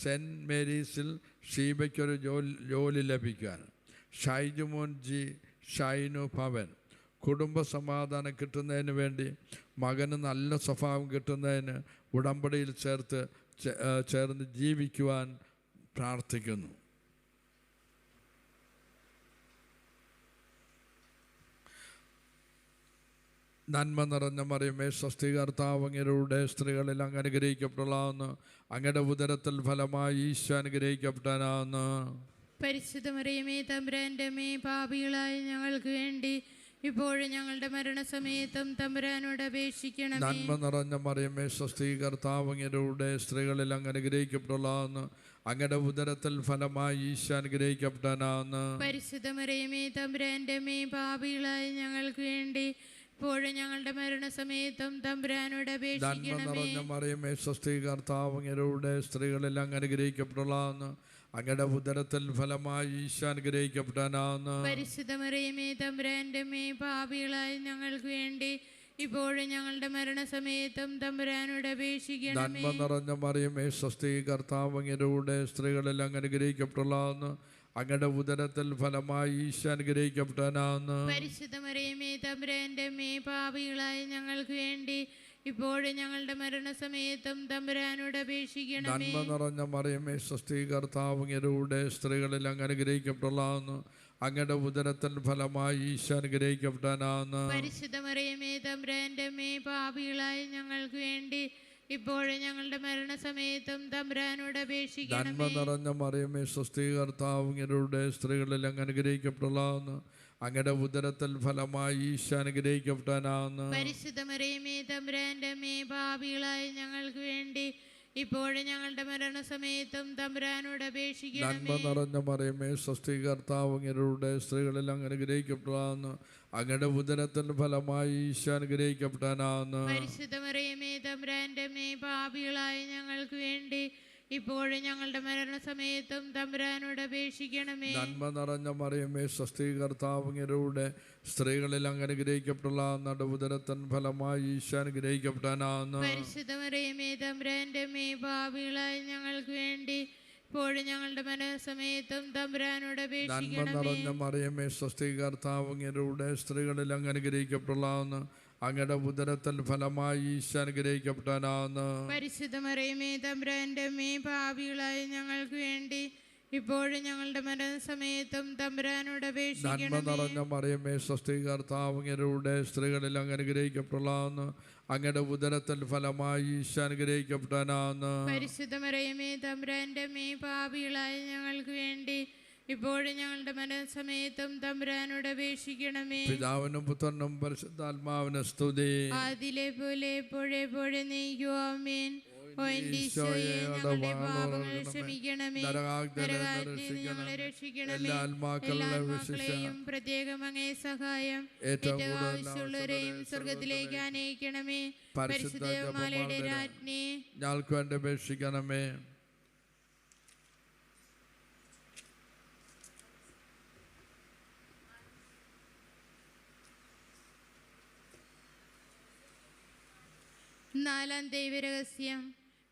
സെൻറ്റ് മേരീസിൽ ഷീബയ്ക്കൊരു ജോലി ലഭിക്കാൻ, ഷൈജുമോൻ G ഷൈനു ഭവൻ കുടുംബസമാധാനം കിട്ടുന്നതിന് വേണ്ടി, മകന് നല്ല സ്വഭാവം കിട്ടുന്നതിന്, ഉടമ്പടിയിൽ ചേർന്ന് ജീവിക്കുവാൻ പ്രാർത്ഥിക്കുന്നു. നന്മ നിറഞ്ഞ മറിയമേ സ്വസ്തി, കർത്താവ് അങ്ങയുടെ സ്ത്രീകളിൽ അങ്ങ് അനുഗ്രഹിക്കപ്പെട്ടതാവുന്നു. അങ്ങയുടെ ഉദരത്തിൽ ഫലമായി ഈശോ അനുഗ്രഹിക്കപ്പെട്ടവനാവുന്നു. പരിശുദ്ധ മറിയമേ തമ്പുരാന്റെ അമ്മേ, പാപികളായ ഞങ്ങൾക്ക് വേണ്ടി ഇപ്പോഴും ഞങ്ങളുടെ മരണസമയത്തും തമ്പുരാനോട് അപേക്ഷിക്കണമേ. നന്മ നിറഞ്ഞ മറിയമേ സ്വസ്തി, കർത്താവ് അങ്ങയുടെ സ്ത്രീകളിൽ അങ്ങ് അനുഗ്രഹിക്കപ്പെട്ടതാവുന്നു. അങ്ങയുടെ ഉദരത്തിൽ ഫലമായി ഈശോ അനുഗ്രഹിക്കപ്പെട്ടവനാവുന്നു. പരിശുദ്ധ മറിയമേ തമ്പുരാന്റെ അമ്മേ, പാപികളായ ഞങ്ങൾക്ക് വേണ്ടി ഇപ്പോഴും ഞങ്ങളുടെ മരണസമയത്തും തമ്പുരാനോട് നന്മ അപേക്ഷിക്കണമേ. നിറഞ്ഞ മറിയമേ സ്വസ്തി, കർത്താവ് അങ്ങയുടെ സ്ത്രീകളിൽ അങ്ങ് അനുഗ്രഹിക്കപ്പെട്ടതാവുന്നു. അങ്ങയുടെ ഉദരത്തിൽ ഫലമായി ഈശോ അനുഗ്രഹിക്കപ്പെട്ടവനാവുന്നു. പരിശുദ്ധ മറിയമേ തമ്പുരാന്റെ അമ്മേ, പാപികളായ ഞങ്ങൾക്ക് വേണ്ടി ഇപ്പോഴും ഞങ്ങളുടെ മരണസമയത്തും തമ്പുരാനോട് അപേക്ഷിക്കണമേ. നന്മ നിറഞ്ഞ മറിയമേ സ്വസ്തി, കർത്താവ് അങ്ങയുടെ സ്ത്രീകളിൽ അങ്ങ് അനുഗ്രഹിക്കപ്പെട്ടതാവുന്നു. അങ്ങയുടെ ഉദരത്തിൽ ഫലമായി ഈശോ അനുഗ്രഹിക്കപ്പെട്ടവനാവുന്നു. പരിശുദ്ധ മറിയമേ തമ്പുരാന്റെ അമ്മേ, പാപികളായ ഞങ്ങൾക്ക് വേണ്ടി ഇപ്പോഴും ഞങ്ങളുടെ മരണസമയത്തും തമ്പുരാനോട് അപേക്ഷിക്കണമേ. നന്മ നിറഞ്ഞ മറിയമേ സ്വസ്തി, കർത്താവ് അങ്ങയുടെ സ്ത്രീകളിൽ അങ്ങ് അനുഗ്രഹിക്കപ്പെട്ടതാവുന്നു. അങ്ങയുടെ ഉദരത്തിൽ ഫലമായി ഈശോ അനുഗ്രഹിക്കപ്പെട്ടവനാവുന്നു. പരിശുദ്ധ മറിയമേ തമ്പുരാന്റെ അമ്മേ, പാപികളായ ഞങ്ങൾക്ക് വേണ്ടി ഇപ്പോഴും ഞങ്ങളുടെ മരണസമയത്തും തമ്പുരാനോട് അപേക്ഷിക്കണമേ. നന്മ നിറഞ്ഞ മറിയമേ സ്വസ്തി, കർത്താവ് അങ്ങയുടെ സ്ത്രീകളിൽ അങ്ങ് അനുഗ്രഹിക്കപ്പെട്ടതാവുന്നു. അങ്ങയുടെ ഉദരത്തിൽ ഫലമായി ഈശോ അനുഗ്രഹിക്കപ്പെട്ടവനാവുന്നു. പരിശുദ്ധ മറിയമേ തമ്പുരാന്റെ അമ്മേ, പാപികളായ ഞങ്ങൾക്ക് വേണ്ടി ഇപ്പോഴും ഞങ്ങളുടെ മരണസമയത്തും തമ്പുരാനോട് അപേക്ഷിക്കണമേ. നന്മ നിറഞ്ഞ മറിയമേ സ്വസ്തി, കർത്താവ് അങ്ങയുടെ സ്ത്രീകളിൽ അങ്ങ് അനുഗ്രഹിക്കപ്പെട്ടതാവുന്നു. അങ്ങയുടെ ഉദരത്തിൽ ഫലമായി ഈശോ അനുഗ്രഹിക്കപ്പെട്ടവനാവുന്നു. പരിശുദ്ധ മറിയമേ തമ്പുരാന്റെ അമ്മേ, പാപികളായ ഞങ്ങൾക്ക് വേണ്ടി ഇപ്പോഴും ഞങ്ങളുടെ മരണസമയത്തും തമ്പുരാനോട് അപേക്ഷിക്കണമേ. നന്മ നിറഞ്ഞ മറിയമേ സ്വസ്തി, കർത്താവ് അങ്ങയുടെ സ്ത്രീകളിൽ അങ്ങ് അനുഗ്രഹിക്കപ്പെട്ടതാവുന്നു. ഉദരത്തിൻ ഫലമായി ഈശോ അനുഗ്രഹിക്കപ്പെട്ടവനാവുന്നു. പരിശുദ്ധ മറിയമേ തമ്പുരാന്റെ അമ്മേ, പാപികളായ ഞങ്ങൾക്ക് വേണ്ടി ഇപ്പോഴും ഞങ്ങളുടെ മരണസമയത്തും തമ്പുരാനോട് നന്മ അപേക്ഷിക്കണമേ. നിറഞ്ഞ മറിയമേ സ്വസ്തി, കർത്താവ് അങ്ങയുടെ സ്ത്രീകളിൽ അങ്ങ് അനുഗ്രഹിക്കപ്പെട്ടതാവുന്നു. അങ്ങയുടെ ഉദരത്തിൽ ഫലമായി ഈശോ അനുഗ്രഹിക്കപ്പെട്ടവനാവുന്നു. പരിശുദ്ധ മറിയമേ തമ്പുരാന്റെ അമ്മേ, പാപികളായ ഞങ്ങൾക്ക് വേണ്ടി ഇപ്പോഴും ഞങ്ങളുടെ മരണസമയത്തും തമ്പുരാനോട് നന്മ അപേക്ഷിക്കണമേ. നിറഞ്ഞ മറിയമേ സ്വസ്തി, കർത്താവ് അങ്ങയുടെ സ്ത്രീകളിൽ അങ്ങ് അനുഗ്രഹിക്കപ്പെട്ടതാവുന്നു. അങ്ങയുടെ ഉദരത്തിൽ ഫലമായി ഈശോ അനുഗ്രഹിക്കപ്പെട്ടവനാവുന്നു. പരിശുദ്ധ മറിയമേ തമ്പുരാന്റെ അമ്മേ, പാപികളായ ഞങ്ങൾക്ക് വേണ്ടി ഇപ്പോഴും ഞങ്ങളുടെ മരണസമയത്തും തമ്പുരാനോട് അപേക്ഷിക്കണമേ. പിതാവിനും പുത്രനും പരിശുദ്ധാത്മാവിനും സ്തുതി. ആദിയിലെ പോലെ എപ്പോഴെപ്പോഴും നീക്കും. ആമേൻ. ഓ എൻ്റെ ഈശോയെ, ഞങ്ങളുടെ പാപങ്ങൾ ക്ഷമിക്കണമേ. നരകാഗ്നിയിൽ ഞങ്ങളെ രക്ഷിക്കണമേ. എല്ലാ ആത്മാക്കളെയും പ്രത്യേകം അങ്ങേ സഹായം ഏറ്റവും ആവശ്യമുള്ളവരെയും സ്വർഗത്തിലേക്ക് ആനയിക്കണമേ. പരിശുദ്ധ ജപമാലയുടെ രാജ്ഞി, ഞങ്ങൾക്ക് വേണ്ടി അപേക്ഷിക്കണമേ. നാലാം ദൈവരഹസ്യം.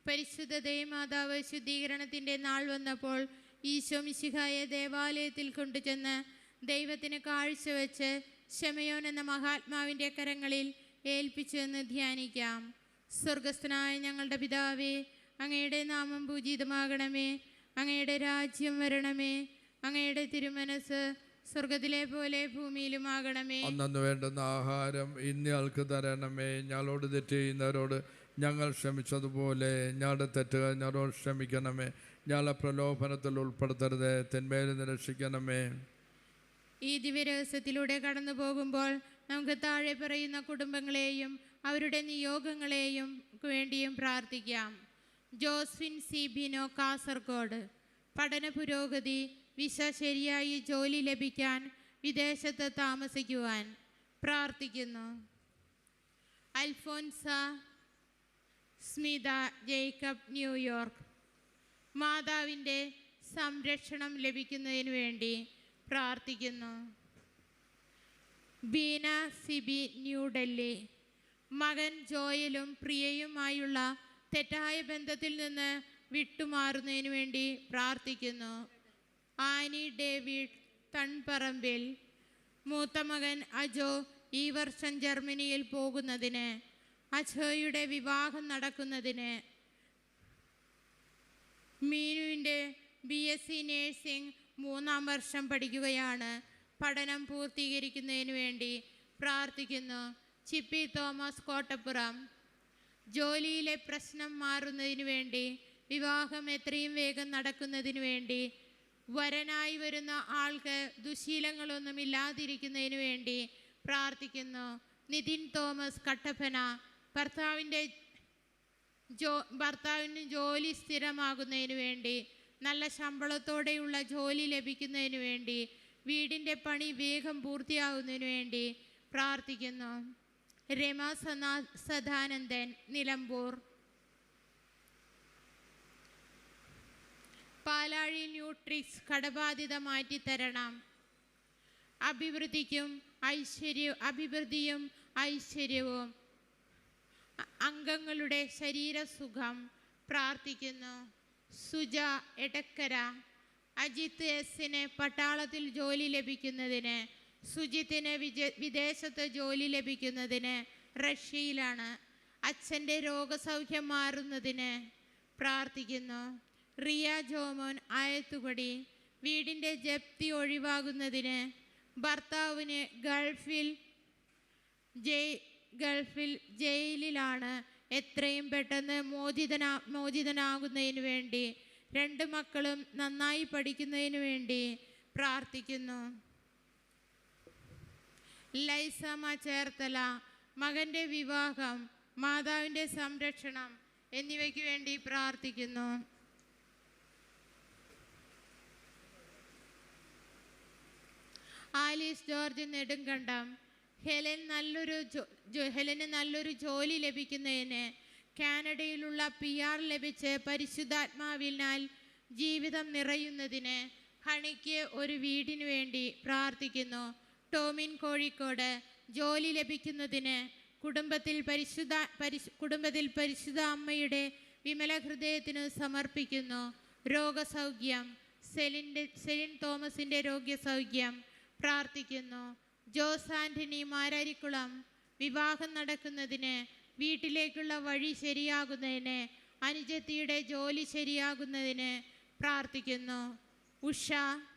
പരിശുദ്ധ ദൈവമാതാവ് ശുദ്ധീകരണത്തിൻ്റെ നാൾ വന്നപ്പോൾ ഈശോ മിശിഹായെ ദേവാലയത്തിൽ കൊണ്ടുചെന്ന് ദൈവത്തിന് കാഴ്ചവെച്ച് ശമയോൻ എന്ന മഹാത്മാവിൻ്റെ കരങ്ങളിൽ ഏൽപ്പിച്ചുവെന്ന് ധ്യാനിക്കാം. സ്വർഗസ്ഥനായ ഞങ്ങളുടെ പിതാവേ, അങ്ങയുടെ നാമം പൂജിതമാകണമേ. അങ്ങയുടെ രാജ്യം വരണമേ. അങ്ങയുടെ തിരുമനസ് സ്വർഗത്തിലെ പോലെ ഭൂമിയിലുമാകണമേ. അന്നു വേണ്ടുന്ന ആഹാരം ഇന്നയാൾക്ക് തരണമേ. ഞങ്ങളോട് തെറ്റ് ചെയ്യുന്നവരോട് ഞങ്ങൾ ക്ഷമിച്ചതുപോലെ ഞങ്ങളുടെ തെറ്റുകൾ ഞങ്ങളോട് ക്ഷമിക്കണമേ. ഞങ്ങളെ പ്രലോഭനത്തിൽ ഉൾപ്പെടുത്തരുത്, തിന്മയിൽ നിന്ന് രക്ഷിക്കണമേ. ഈ ദിവ്യരഹസ്യത്തിലൂടെ കടന്നു പോകുമ്പോൾ നമുക്ക് താഴെ പറയുന്ന കുടുംബങ്ങളെയും അവരുടെ നിയോഗങ്ങളെയും വേണ്ടിയും പ്രാർത്ഥിക്കാം. Josephine C Bino, Kasaragod. പഠന പുരോഗതി, വിസ ശരിയായി ജോലി ലഭിക്കാൻ, വിദേശത്ത് താമസിക്കുവാൻ പ്രാർത്ഥിക്കുന്നു. അൽഫോൻസ സ്മിത ജേക്കബ്, ന്യൂയോർക്ക്. മാതാവിൻ്റെ സംരക്ഷണം ലഭിക്കുന്നതിന് വേണ്ടി പ്രാർത്ഥിക്കുന്നു. ബീന സിബി, ന്യൂഡൽഹി. മകൻ ജോയലും പ്രിയയുമായുള്ള തെറ്റായ ബന്ധത്തിൽ നിന്ന് വിട്ടുമാറുന്നതിന് വേണ്ടി പ്രാർത്ഥിക്കുന്നു. Annie David, Thanparambil. മൂത്ത മകൻ അജോ ഈ വർഷം ജർമ്മനിയിൽ പോകുന്നതിന്, അജോയുടെ വിവാഹം നടക്കുന്നതിന്. മീനുവിൻ്റെ BSc നേഴ്സിംഗ് 3ാം വർഷം പഠിക്കുകയാണ്. പഠനം പൂർത്തീകരിക്കുന്നതിന് വേണ്ടി പ്രാർത്ഥിക്കുന്നു. ചിപ്പി തോമസ് കോട്ടപ്പുറം. ജോലിയിലെ പ്രശ്നം മാറുന്നതിനു വേണ്ടി, വിവാഹം എത്രയും വേഗം നടക്കുന്നതിനു വേണ്ടി, വരനായി വരുന്ന ആൾക്ക് ദുശീലങ്ങളൊന്നും ഇല്ലാതിരിക്കുന്നതിന് വേണ്ടി പ്രാർത്ഥിക്കുന്നു. നിതിൻ തോമസ് കട്ടപ്പന. ഭർത്താവിന് ജോലി സ്ഥിരമാകുന്നതിന് വേണ്ടി, നല്ല ശമ്പളത്തോടെയുള്ള ജോലി ലഭിക്കുന്നതിന് വേണ്ടി, വീടിൻ്റെ പണി വേഗം പൂർത്തിയാകുന്നതിന് വേണ്ടി പ്രാർത്ഥിക്കുന്നു. രമ സദാനന്ദൻ നിലമ്പൂർ. പാലാഴി ന്യൂട്രിക്സ് കടബാധ്യത മാറ്റിത്തരണം. അഭിവൃദ്ധിയും ഐശ്വര്യവും അംഗങ്ങളുടെ ശരീരസുഖം പ്രാർത്ഥിക്കുന്നു. സുജ എടക്കര. അജിത്ത് എസിന് പട്ടാളത്തിൽ ജോലി ലഭിക്കുന്നതിന്, സുജിത്തിന് വിദേശത്ത് ജോലി ലഭിക്കുന്നതിന് റഷ്യയിലാണ്. അച്ഛൻ്റെ രോഗസൗഖ്യം മാറുന്നതിന് പ്രാർത്ഥിക്കുന്നു. റിയ ജോമോൻ ആയത്തുപടി. വീടിൻ്റെ ജപ്തി ഒഴിവാകുന്നതിന്, ഭർത്താവിന് ഗൾഫിൽ ജയിലിലാണ്, എത്രയും പെട്ടെന്ന് മോചിതനാകുന്നതിന് വേണ്ടി, 2 മക്കളും നന്നായി പഠിക്കുന്നതിന് വേണ്ടി പ്രാർത്ഥിക്കുന്നു. ലൈസമ്മ ചേർത്തല. മകൻ്റെ വിവാഹം, മാതാവിൻ്റെ സംരക്ഷണം എന്നിവയ്ക്ക് വേണ്ടി പ്രാർത്ഥിക്കുന്നു. Alice George Nedumkandam. ഹെലന് നല്ലൊരു ജോലി ലഭിക്കുന്നതിന്, കാനഡയിലുള്ള PR ലഭിച്ച് പരിശുദ്ധാത്മാവിനാൽ ജീവിതം നിറയുന്നതിന്, ഹണിക്ക് ഒരു വീടിനു വേണ്ടി പ്രാർത്ഥിക്കുന്നു. ടോമിൻ കോഴിക്കോട്. ജോലി ലഭിക്കുന്നതിന്, കുടുംബത്തിൽ പരിശുദ്ധ അമ്മയുടെ വിമല ഹൃദയത്തിന് സമർപ്പിക്കുന്നു. രോഗസൗഖ്യം, സെലിൻ തോമസിൻ്റെ രോഗ്യസൗഖ്യം പ്രാർത്ഥിക്കുന്നു. ജോസ് ആൻ്റണി മാരാരിക്കുളം. വിവാഹം നടക്കുന്നതിന്, വീട്ടിലേക്കുള്ള വഴി ശരിയാകുന്നതിന്, അനുജത്തിയുടെ ജോലി ശരിയാകുന്നതിന് പ്രാർത്ഥിക്കുന്നു. ഉഷ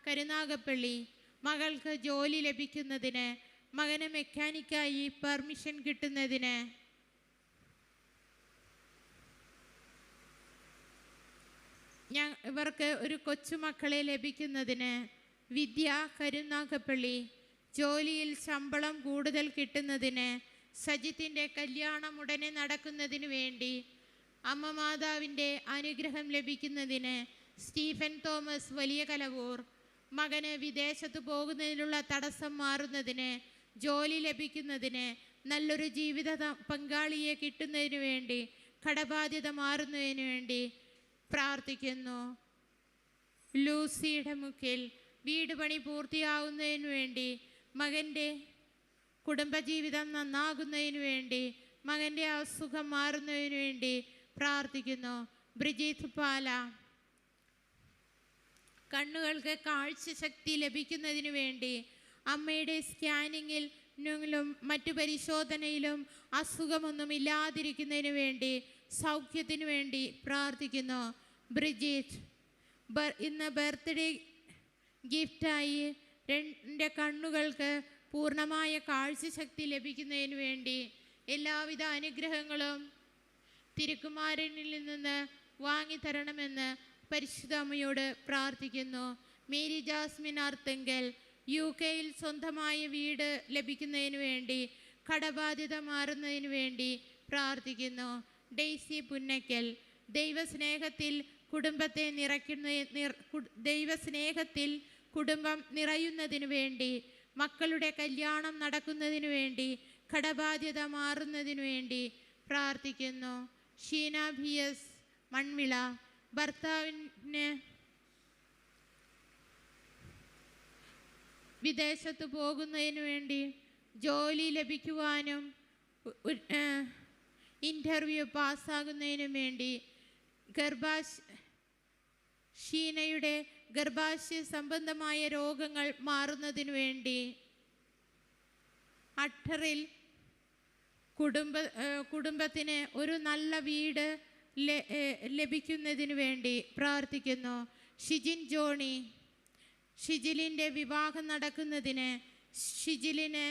കരുനാഗപ്പള്ളി. മകൾക്ക് ജോലി ലഭിക്കുന്നതിന്, മകന് മെക്കാനിക്കായി പെർമിഷൻ കിട്ടുന്നതിന്, ഇവർക്ക് ഒരു കൊച്ചുമക്കളെ ലഭിക്കുന്നതിന്. വിദ്യ കരുനാഗപ്പള്ളി. ജോലിയിൽ ശമ്പളം കൂടുതൽ കിട്ടുന്നതിന്, സജിത്തിൻ്റെ കല്യാണം ഉടനെ നടക്കുന്നതിന് വേണ്ടി, അമ്മ മാതാവിൻ്റെ അനുഗ്രഹം ലഭിക്കുന്നതിന്. സ്റ്റീഫൻ തോമസ് വലിയ കലവൂർ. മകന് വിദേശത്ത് പോകുന്നതിനുള്ള തടസ്സം മാറുന്നതിന്, ജോലി ലഭിക്കുന്നതിന്, നല്ലൊരു ജീവിത പങ്കാളിയെ കിട്ടുന്നതിന് വേണ്ടി, കടബാധ്യത മാറുന്നതിന് വേണ്ടി പ്രാർത്ഥിക്കുന്നു. ലൂസിയുടെ മുക്കിൽ. വീട് പണി പൂർത്തിയാവുന്നതിന് വേണ്ടി, മകൻ്റെ കുടുംബജീവിതം നന്നാകുന്നതിന് വേണ്ടി, മകൻ്റെ അസുഖം മാറുന്നതിന് വേണ്ടി പ്രാർത്ഥിക്കുന്നു. ബ്രിജിത്ത് പാല. കണ്ണുകൾക്ക് കാഴ്ചശക്തി ലഭിക്കുന്നതിന് വേണ്ടി, അമ്മയുടെ സ്കാനിങ്ങിലും മറ്റു പരിശോധനയിലും അസുഖമൊന്നും ഇല്ലാതിരിക്കുന്നതിന് വേണ്ടി, സൗഖ്യത്തിനു വേണ്ടി പ്രാർത്ഥിക്കുന്നു. ബ്രിജിത്ത്. ഇന്ന് ബർത്ത്ഡേ ഗിഫ്റ്റായി 2 കണ്ണുകൾക്ക് പൂർണ്ണമായ കാഴ്ചശക്തി ലഭിക്കുന്നതിന് വേണ്ടി എല്ലാവിധ അനുഗ്രഹങ്ങളും തിരുക്കുമാരനിൽ നിന്ന് വാങ്ങിത്തരണമെന്ന് പരിശുദ്ധ അമ്മയോട് പ്രാർത്ഥിക്കുന്നു. Mary Jasmine Arthunkal. UK-യിൽ സ്വന്തമായ വീട് ലഭിക്കുന്നതിന് വേണ്ടി, കടബാധ്യത മാറുന്നതിന് വേണ്ടി പ്രാർത്ഥിക്കുന്നു. ഡെയ്സി പുന്നക്കൽ. ദൈവസ്നേഹത്തിൽ കുടുംബം നിറയുന്നതിന് വേണ്ടി, മക്കളുടെ കല്യാണം നടക്കുന്നതിന് വേണ്ടി, കടബാധ്യത മാറുന്നതിന് വേണ്ടി പ്രാർത്ഥിക്കുന്നു. ഷീന BS മൺവിള. ഭർത്താവിന് വിദേശത്ത് പോകുന്നതിന് വേണ്ടി, ജോലി ലഭിക്കുവാനും ഇൻ്റർവ്യൂ പാസ്സാകുന്നതിനും വേണ്ടി, ഷീനയുടെ ഗർഭാശയ സംബന്ധമായ രോഗങ്ങൾ മാറുന്നതിനു വേണ്ടി, അട്ടറിൽ കുടുംബത്തിന് ഒരു നല്ല വീട് ലഭിക്കുന്നതിന് വേണ്ടി പ്രാർത്ഥിക്കുന്നു. ഷിജിൻ ജോണി. ഷിജിലിൻ്റെ വിവാഹം നടക്കുന്നതിന്, ഷിജിലിന്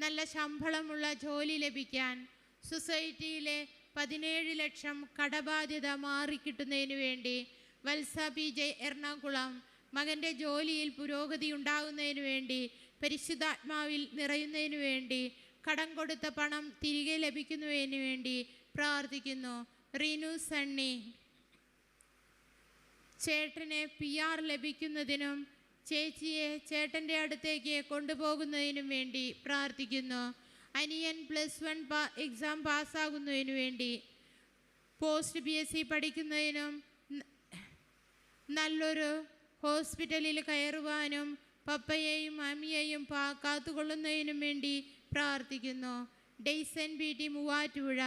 നല്ല ശമ്പളമുള്ള ജോലി ലഭിക്കാൻ, സൊസൈറ്റിയിലെ 17 ലക്ഷം കടബാധ്യത മാറിക്കിട്ടുന്നതിനു വേണ്ടി, വത്സ PJ എറണാകുളം മകൻ്റെ ജോലിയിൽ പുരോഗതി ഉണ്ടാകുന്നതിന് വേണ്ടി, പരിശുദ്ധാത്മാവിൽ നിറയുന്നതിന് വേണ്ടി, കടം കൊടുത്ത പണം തിരികെ ലഭിക്കുന്നതിന് വേണ്ടി പ്രാർത്ഥിക്കുന്നു. റീനു സണ്ണി ചേട്ടന് PR ലഭിക്കുന്നതിനും ചേച്ചിയെ ചേട്ടൻ്റെ അടുത്തേക്ക് കൊണ്ടുപോകുന്നതിനും വേണ്ടി പ്രാർത്ഥിക്കുന്നു. അനിയൻ +1 എക്സാം പാസ്സാകുന്നതിനു വേണ്ടി, പോസ്റ്റ് PSC പഠിക്കുന്നതിനും നല്ലൊരു ഹോസ്പിറ്റലിൽ കയറുവാനും പപ്പയെയും മമ്മിയെയും കാത്തുകൊള്ളുന്നതിനും വേണ്ടി പ്രാർത്ഥിക്കുന്നു. ഡെയ്സൻ PT മൂവാറ്റുപുഴ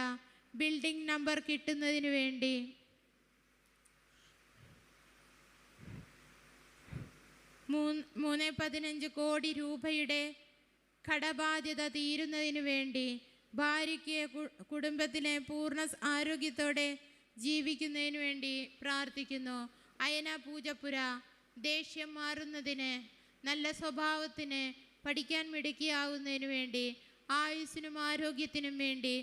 ബിൽഡിംഗ് നമ്പർ കിട്ടുന്നതിന് വേണ്ടി, 3.15 കോടി രൂപയുടെ കടബാധ്യത തീരുന്നതിന് വേണ്ടി, ഭാര്യയ്ക്ക് കുടുംബത്തിലെ പൂർണ്ണ ആരോഗ്യത്തോടെ ജീവിക്കുന്നതിന് വേണ്ടി പ്രാർത്ഥിക്കുന്നു. അയന പൂജപ്പുര ദേഷ്യം മാറുന്നതിന്, നല്ല സ്വഭാവത്തിന്, പഠിക്കാൻ മിടുക്കിയാവുന്നതിന് വേണ്ടി, ആയുസ്സിനും ആരോഗ്യത്തിനും വേണ്ടി,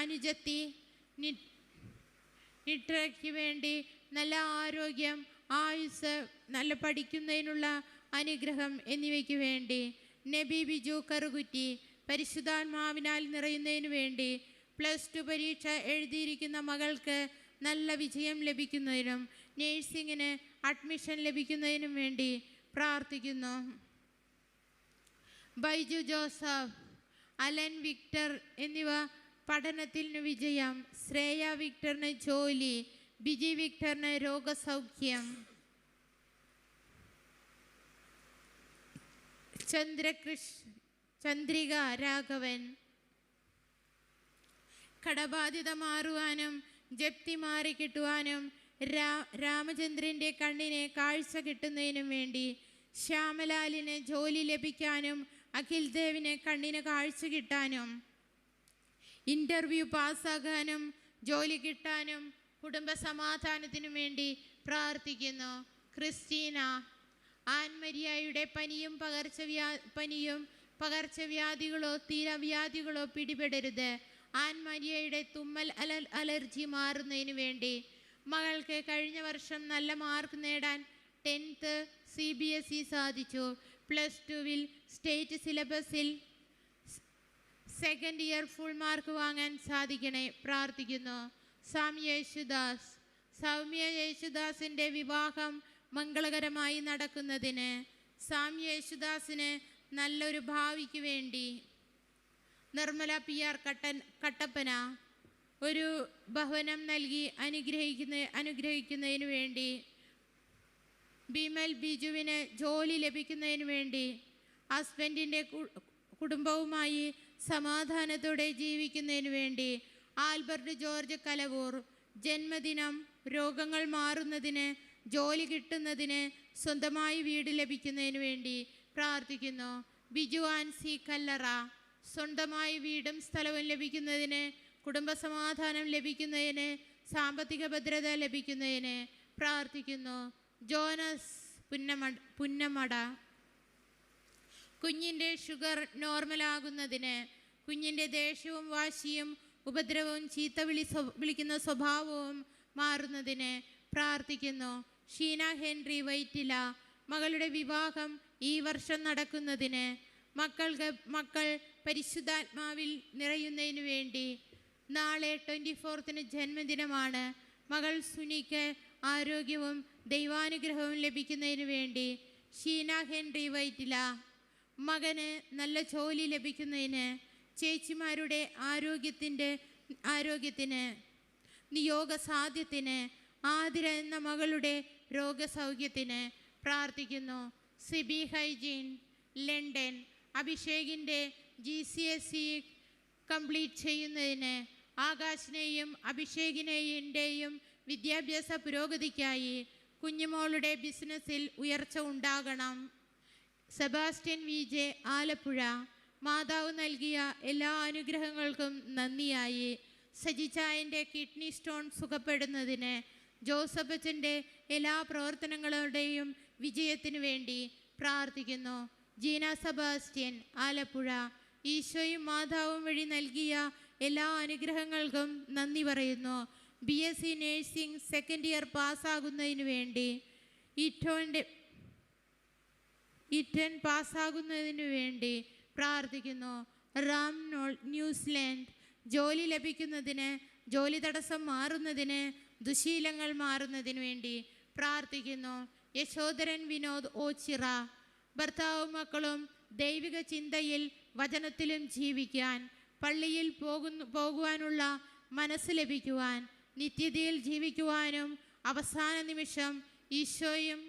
അനുജത്തി നിട്രയ്ക്ക് വേണ്ടി നല്ല ആരോഗ്യം, ആയുസ്, നല്ല പഠിക്കുന്നതിനുള്ള അനുഗ്രഹം എന്നിവയ്ക്ക് വേണ്ടി, നബി ബിജു കറുകുറ്റി പരിശുദ്ധാത്മാവിനാൽ നിറയുന്നതിന് വേണ്ടി, +2 പരീക്ഷ എഴുതിയിരിക്കുന്ന മകൾക്ക് നല്ല വിജയം ലഭിക്കുന്നതിനും നേഴ്സിങ്ങിന് അഡ്മിഷൻ ലഭിക്കുന്നതിനും വേണ്ടി പ്രാർത്ഥിക്കുന്നു. ബൈജു ജോസഫ്, അലൻ വിക്ടർ എന്നിവ പഠനത്തിന് വിജയം, ശ്രേയ വിക്ടറിന് ജോലി, ബിജി വിക്ടറിന് രോഗസൗഖ്യം. ചന്ദ്രിക രാഘവൻ കടബാധ്യത മാറുവാനും ജപ്തി മാറിക്കിട്ടുവാനും, രാമചന്ദ്രൻ്റെ കണ്ണിന് കാഴ്ച കിട്ടുന്നതിനും വേണ്ടി, ശ്യാമലാലിന് ജോലി ലഭിക്കാനും അഖിൽ ദേവിന് കണ്ണിന് കാഴ്ച കിട്ടാനും, ഇൻ്റർവ്യൂ പാസ്സാകാനും ജോലി കിട്ടാനും കുടുംബസമാധാനത്തിനും വേണ്ടി പ്രാർത്ഥിക്കുന്നു. ക്രിസ്റ്റീന, ആൻമരിയായുടെ പനിയും പകർച്ചവ്യാധികളോ തീരവ്യാധികളോ പിടിപെടരുത്. ആൻമരിയയുടെ തുമ്മൽ അലർജി മാറുന്നതിന് വേണ്ടി, മകൾക്ക് കഴിഞ്ഞ വർഷം നല്ല മാർക്ക് നേടാൻ 10th CBSE സാധിച്ചു. +2 സ്റ്റേറ്റ് സിലബസിൽ 2nd ഇയർ ഫുൾ മാർക്ക് വാങ്ങാൻ സാധിക്കണേ പ്രാർത്ഥിക്കുന്നു. സൗമ്യ യേശുദാസിൻ്റെ വിവാഹം മംഗളകരമായി നടക്കുന്നതിന്, സാമ്യ യേശുദാസിന് നല്ലൊരു ഭാവിക്ക് വേണ്ടി, നിർമ്മല PR കട്ടപ്പന ഒരു ഭവനം നൽകി അനുഗ്രഹിക്കുന്നതിന് വേണ്ടി, ബിമൽ ബിജുവിന് ജോലി ലഭിക്കുന്നതിന് വേണ്ടി, ഹസ്ബൻഡിൻ്റെ കുടുംബവുമായി സമാധാനത്തോടെ ജീവിക്കുന്നതിന് വേണ്ടി, ആൽബർട്ട് ജോർജ് കലവൂർ ജന്മദിനം, രോഗങ്ങൾ മാറുന്നതിന്, ജോലി കിട്ടുന്നതിന്, സ്വന്തമായി വീട് ലഭിക്കുന്നതിന് വേണ്ടി പ്രാർത്ഥിക്കുന്നു. ബിജു ആൻസി കല്ലറ സ്വന്തമായി വീടും സ്ഥലവും ലഭിക്കുന്നതിന്, കുടുംബസമാധാനം ലഭിക്കുന്നതിന്, സാമ്പത്തിക ഭദ്രത ലഭിക്കുന്നതിന് പ്രാർത്ഥിക്കുന്നു. ജോനസ് പുന്നമട കുഞ്ഞിൻ്റെ ഷുഗർ നോർമലാകുന്നതിന്, കുഞ്ഞിൻ്റെ ദേഷ്യവും വാശിയും ഉപദ്രവവും ചീത്ത വിളിക്കുന്ന സ്വഭാവവും മാറുന്നതിന് പ്രാർത്ഥിക്കുന്നു. ഷീന ഹെൻറി വൈറ്റില മകളുടെ വിവാഹം ഈ വർഷം നടക്കുന്നതിന്, മക്കൾ പരിശുദ്ധാത്മാവിൽ നിറയുന്നതിന് വേണ്ടി, നാളെ 24th ജന്മദിനമാണ്. മകൾ സുനിക്ക് ആരോഗ്യവും ദൈവാനുഗ്രഹവും ലഭിക്കുന്നതിന് വേണ്ടി, ഷീന ഹെൻറി വൈറ്റില മകന് നല്ല ജോലി ലഭിക്കുന്നതിന്, ചേച്ചിമാരുടെ ആരോഗ്യത്തിന്, നിയോഗ സാധ്യത്തിന്, ആതിര എന്ന മകളുടെ രോഗസൗഖ്യത്തിന് പ്രാർത്ഥിക്കുന്നു. സിബി ഹൈജീൻ ലണ്ടൻ അഭിഷേകിൻ്റെ GCSE കംപ്ലീറ്റ് ചെയ്യുന്നതിന്, ആകാശിനെയും അഭിഷേകിനെയും വിദ്യാഭ്യാസ പുരോഗതിക്കായി, കുഞ്ഞുമോളുടെ ബിസിനസ്സിൽ ഉയർച്ച ഉണ്ടാകണം. സെബാസ്റ്റ്യൻ VJ ആലപ്പുഴ മാതാവ് നൽകിയ എല്ലാ അനുഗ്രഹങ്ങൾക്കും നന്ദിയായി, സജിചായൻ്റെ കിഡ്നി സ്റ്റോൺ സുഖപ്പെടുന്നതിന്, ജോസഫച്ചൻ്റെ എല്ലാ പ്രവർത്തനങ്ങളുടെയും വിജയത്തിനു വേണ്ടി പ്രാർത്ഥിക്കുന്നു. ജീന സെബാസ്റ്റ്യൻ, ആലപ്പുഴ. ഈശോയും മാതാവും വഴി നൽകിയ എല്ലാ അനുഗ്രഹങ്ങൾക്കും നന്ദി പറയുന്നു. BSc നേഴ്സിംഗ് സെക്കൻഡ് ഇയർ പാസ്സാകുന്നതിന് വേണ്ടി ഇറ്റൻ പാസ്സാകുന്നതിന് വേണ്ടി പ്രാർത്ഥിക്കുന്നു. റാം ന്യൂസിലാൻഡ്, ജോലി ലഭിക്കുന്നതിന്, ജോലി തടസ്സം മാറുന്നതിന്, ദുശീലങ്ങൾ മാറുന്നതിന് വേണ്ടി പ്രാർത്ഥിക്കുന്നു. യശോധരൻ വിനോദ്, ഓച്ചിറ. ഭർത്താവും മക്കളും ദൈവിക ചിന്തയിൽ വചനത്തിലും ജീവിക്കാൻ, പള്ളിയിൽ പോകുവാനുള്ള മനസ്സ് ലഭിക്കുവാൻ, നിത്യതയിൽ ജീവിക്കുവാനും അവസാന നിമിഷം ഈശോയും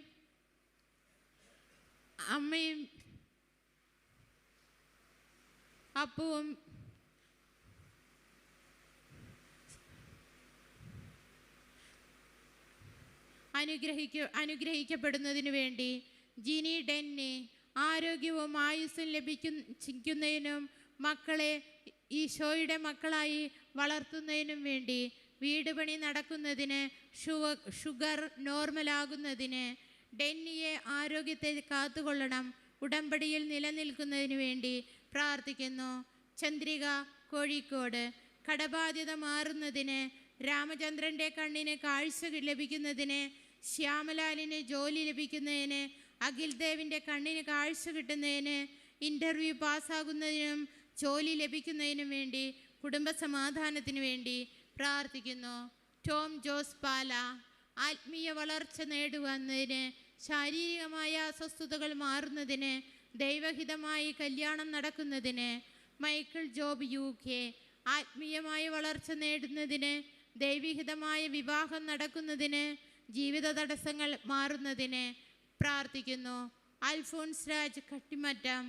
അമ്മയും അപ്പവും അനുഗ്രഹിക്കപ്പെടുന്നതിനു വേണ്ടി. ജിനി ഡെന്നി, ആരോഗ്യവും ആയുസ്സും ലഭിക്കുന്നതിനും മക്കളെ ഈശോയുടെ മക്കളായി വളർത്തുന്നതിനും വേണ്ടി. വീട് പണി നടക്കുന്നതിന്, ഷുഗർ നോർമലാകുന്നതിന്. ഡെന്നിയെ ആരോഗ്യത്തെ കാത്തുകൊള്ളണം. ഉടമ്പടിയിൽ നിലനിൽക്കുന്നതിന് വേണ്ടി പ്രാർത്ഥിക്കുന്നു. ചന്ദ്രിക, കോഴിക്കോട്. കടബാധ്യത മാറുന്നതിന്, രാമചന്ദ്രൻ്റെ കണ്ണിന് കാഴ്ച ലഭിക്കുന്നതിന്, ശ്യാമലാലിന് ജോലി ലഭിക്കുന്നതിന്, അഖിൽ ദേവിൻ്റെ കണ്ണിന് കാഴ്ച കിട്ടുന്നതിന്, ഇൻ്റർവ്യൂ പാസ്സാകുന്നതിനും ജോലി ലഭിക്കുന്നതിനും വേണ്ടി, കുടുംബ സമാധാനത്തിന് വേണ്ടി പ്രാർത്ഥിക്കുന്നു. ടോം ജോസ് പാല, ആത്മീയ വളർച്ച നേടുവന്നതിന്, ശാരീരികമായ അസ്വസ്ഥതകൾ മാറുന്നതിന്, ദൈവഹിതമായി കല്യാണം നടക്കുന്നതിന്. മൈക്കിൾ ജോബ്, UK, ആത്മീയമായ വളർച്ച നേടുന്നതിന്, ദൈവഹിതമായ വിവാഹം നടക്കുന്നതിന്, ജീവിത തടസ്സങ്ങൾ മാറുന്നതിന് പ്രാർത്ഥിക്കുന്നു. അൽഫോൺസ് രാജ്, കട്ടിമറ്റം,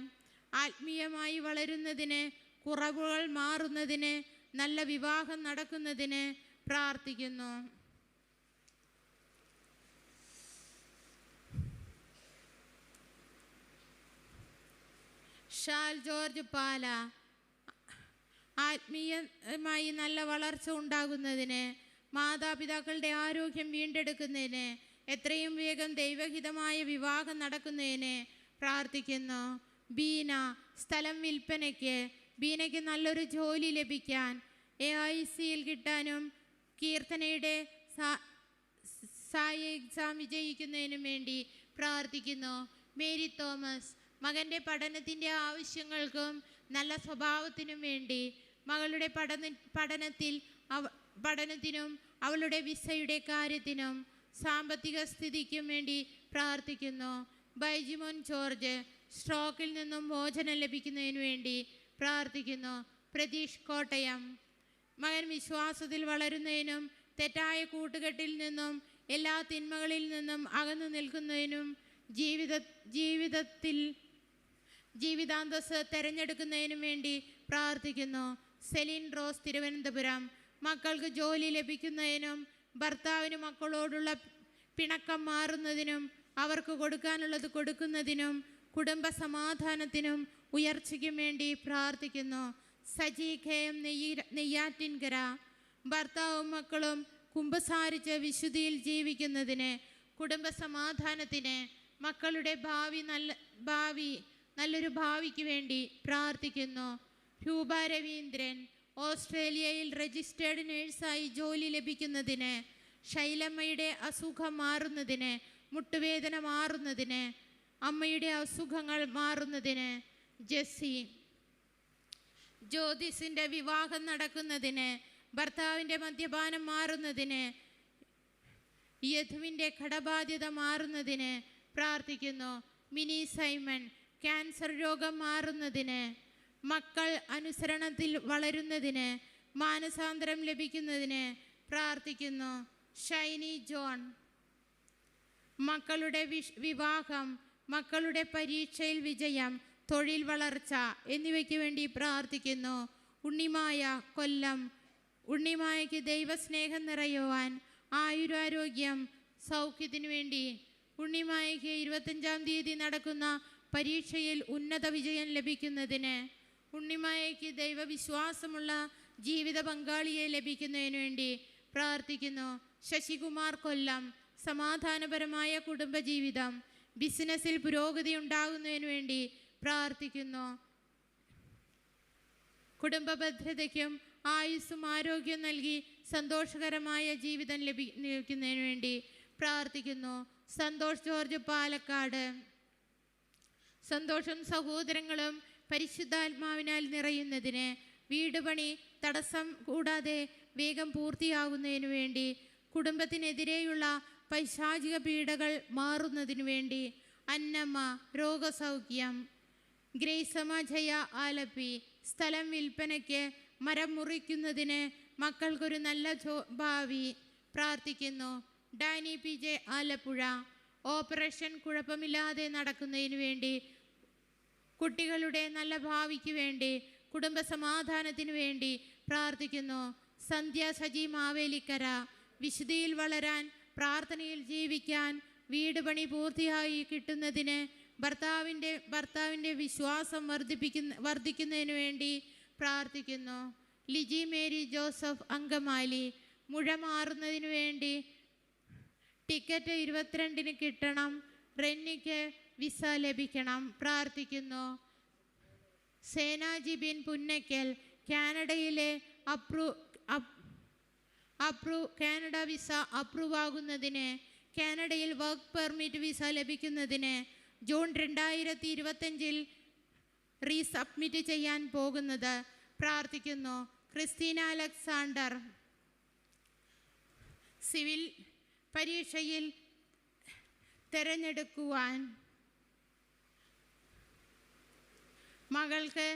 ആത്മീയമായി വളരുന്നതിന്, കുറവുകൾ മാറുന്നതിന്, നല്ല വിവാഹം നടക്കുന്നതിന് പ്രാർത്ഥിക്കുന്നു. ഷാൽ ജോർജ്, പാല, ആത്മീയമായി നല്ല വളർച്ച ഉണ്ടാകുന്നതിന്, മാതാപിതാക്കളുടെ ആരോഗ്യം വീണ്ടെടുക്കുന്നതിന്, എത്രയും വേഗം ദൈവഹിതമായ വിവാഹം നടക്കുന്നതിന് പ്രാർത്ഥിക്കുന്നു. ബീന, സ്ഥലം വിൽപ്പനയ്ക്ക്. ബീനയ്ക്ക് നല്ലൊരു ജോലി ലഭിക്കാൻ, AICയിൽ കിട്ടാനും, കീർത്തനയുടെ എക്സാം വിജയിക്കുന്നതിനും വേണ്ടി പ്രാർത്ഥിക്കുന്നു. മേരി തോമസ്, മകൻ്റെ പഠനത്തിൻ്റെ ആവശ്യങ്ങൾക്കും നല്ല സ്വഭാവത്തിനും വേണ്ടി, മകളുടെ പഠനത്തിനും അവളുടെ വിസയുടെ കാര്യത്തിനും സാമ്പത്തിക സ്ഥിതിക്കും വേണ്ടി പ്രാർത്ഥിക്കുന്നു. ബൈജിമോൻ ജോർജ്, സ്ട്രോക്കിൽ നിന്നും മോചനം ലഭിക്കുന്നതിന് വേണ്ടി പ്രാർത്ഥിക്കുന്നു. പ്രതീഷ്, കോട്ടയം, മകൻ വിശ്വാസത്തിൽ വളരുന്നതിനും തെറ്റായ കൂട്ടുകെട്ടിൽ നിന്നും എല്ലാ തിന്മകളിൽ നിന്നും അകന്നു നിൽക്കുന്നതിനും ജീവിതാന്തസ് തിരഞ്ഞെടുക്കുന്നതിനും വേണ്ടി പ്രാർത്ഥിക്കുന്നു. സെലിൻ റോസ്, തിരുവനന്തപുരം, മക്കൾക്ക് ജോലി ലഭിക്കുന്നതിനും, ഭർത്താവിന് മക്കളോടുള്ള പിണക്കം മാറുന്നതിനും, അവർക്ക് കൊടുക്കാനുള്ളത് കൊടുക്കുന്നതിനും, കുടുംബ സമാധാനത്തിനും ഉയർച്ചയ്ക്കും വേണ്ടി പ്രാർത്ഥിക്കുന്നു. സജി KM, നെയ്യാറ്റിൻകര, ഭർത്താവും മക്കളും കുമ്പസാരിച്ച് വിശുദ്ധിയിൽ ജീവിക്കുന്നതിന്, കുടുംബ സമാധാനത്തിന്, മക്കളുടെ നല്ലൊരു ഭാവിക്ക് വേണ്ടി പ്രാർത്ഥിക്കുന്നു. രൂപ രവീന്ദ്രൻ, ഓസ്ട്രേലിയയിൽ രജിസ്റ്റേർഡ് നേഴ്സായി ജോലി ലഭിക്കുന്നതിന്, ശൈലമ്മയുടെ അസുഖം മാറുന്നതിന്, മുട്ടുവേദന മാറുന്നതിന്, അമ്മയുടെ അസുഖങ്ങൾ മാറുന്നതിന്. ജെസ്സി, ജ്യോതിസിൻ്റെ വിവാഹം നടക്കുന്നതിന്, ഭർത്താവിൻ്റെ മദ്യപാനം മാറുന്നതിന്, യധുവിൻ്റെ കടബാധ്യത മാറുന്നതിന് പ്രാർത്ഥിക്കുന്നു. മിനി സൈമൺ, ക്യാൻസർ രോഗം മാറുന്നതിന്, മക്കൾ അനുസരണത്തിൽ വളരുന്നതിന്, മാനസാന്തരം ലഭിക്കുന്നതിന് പ്രാർത്ഥിക്കുന്നു. ഷൈനി ജോൺ, മക്കളുടെ വിവാഹം, മക്കളുടെ പരീക്ഷയിൽ വിജയം, തൊഴിൽ വളർച്ച എന്നിവയ്ക്ക് വേണ്ടി പ്രാർത്ഥിക്കുന്നു. ഉണ്ണിമായ, കൊല്ലം, ഉണ്ണിമായയ്ക്ക് ദൈവസ്നേഹം നിറയുവാൻ, ആയുരാരോഗ്യം, സൗഖ്യത്തിനു വേണ്ടി. ഉണ്ണിമായയ്ക്ക് 25-ാം തീയതി നടക്കുന്ന പരീക്ഷയിൽ ഉന്നത വിജയം ലഭിക്കുന്നതിന്, ഉണ്ണിമായയ്ക്ക് ദൈവവിശ്വാസമുള്ള ജീവിത പങ്കാളിയെ ലഭിക്കുന്നതിന് വേണ്ടി പ്രാർത്ഥിക്കുന്നു. ശശികുമാർ, കൊല്ലം, സമാധാനപരമായ കുടുംബജീവിതം, ബിസിനസ്സിൽ പുരോഗതി ഉണ്ടാകുന്നതിന് വേണ്ടി പ്രാർത്ഥിക്കുന്നു. കുടുംബ ഭദ്രതയ്ക്കും ആയുസ്സും ആരോഗ്യം നൽകി സന്തോഷകരമായ ജീവിതം ലഭിക്കുന്നതിന് വേണ്ടി പ്രാർത്ഥിക്കുന്നു. സന്തോഷ് ജോർജ്, പാലക്കാട്. സന്തോഷം സഹോദരങ്ങളും പരിശുദ്ധാത്മാവിനാൽ നിറയുന്നതിന്, വീട് പണി തടസ്സം കൂടാതെ വേഗം പൂർത്തിയാകുന്നതിനു വേണ്ടി, കുടുംബത്തിനെതിരെയുള്ള പൈശാചിക പീഡകൾ മാറുന്നതിനു വേണ്ടി, അന്നമ്മ, രോഗസൗഖ്യം. ഗ്രേസമ്മ ജയ, ആലപ്പി. സ്ഥലം വിൽപ്പനയ്ക്ക്, മരം മുറിക്കുന്നതിന്, മക്കൾക്കൊരു നല്ല ഭാവി പ്രാർത്ഥിക്കുന്നു. Danny P J, Alappuzha. Operation കുഴപ്പമില്ലാതെ നടക്കുന്നതിന് വേണ്ടി, കുട്ടികളുടെ നല്ല ഭാവിക്ക് വേണ്ടി, കുടുംബ സമാധാനത്തിന് വേണ്ടി പ്രാർത്ഥിക്കുന്നു. സന്ധ്യ സജി, മാവേലിക്കര. വിശുദ്ധിയിൽ വളരാൻ, പ്രാർത്ഥനയിൽ ജീവിക്കാൻ, വീട് പണി പൂർത്തിയായി കിട്ടുന്നതിന്, ഭർത്താവിൻ്റെ വിശ്വാസം വർദ്ധിക്കുന്നതിന് വേണ്ടി പ്രാർത്ഥിക്കുന്നു. Liji Mary Joseph, Angamaly. മുഴ മാറുന്നതിന് വേണ്ടി, ടിക്കറ്റ് 22-ന് കിട്ടണം, റെന്നിക്ക് വിസ ലഭിക്കണം പ്രാർത്ഥിക്കുന്നു. സേനാജി ബിൻ, പുന്നയ്ക്കൽ. കാനഡയിലെ കാനഡ വിസ അപ്രൂവ് ആകുന്നതിന്, കാനഡയിൽ വർക്ക് പെർമിറ്റ് വിസ ലഭിക്കുന്നതിന്, ജൂൺ 2025 റീസബ്മിറ്റ് ചെയ്യാൻ പോകുന്നത് പ്രാർത്ഥിക്കുന്നു. Christina Alexander. സിവിൽ പരീക്ഷയിൽ തിരഞ്ഞെടുക്കുവാൻ, മകൾക്ക്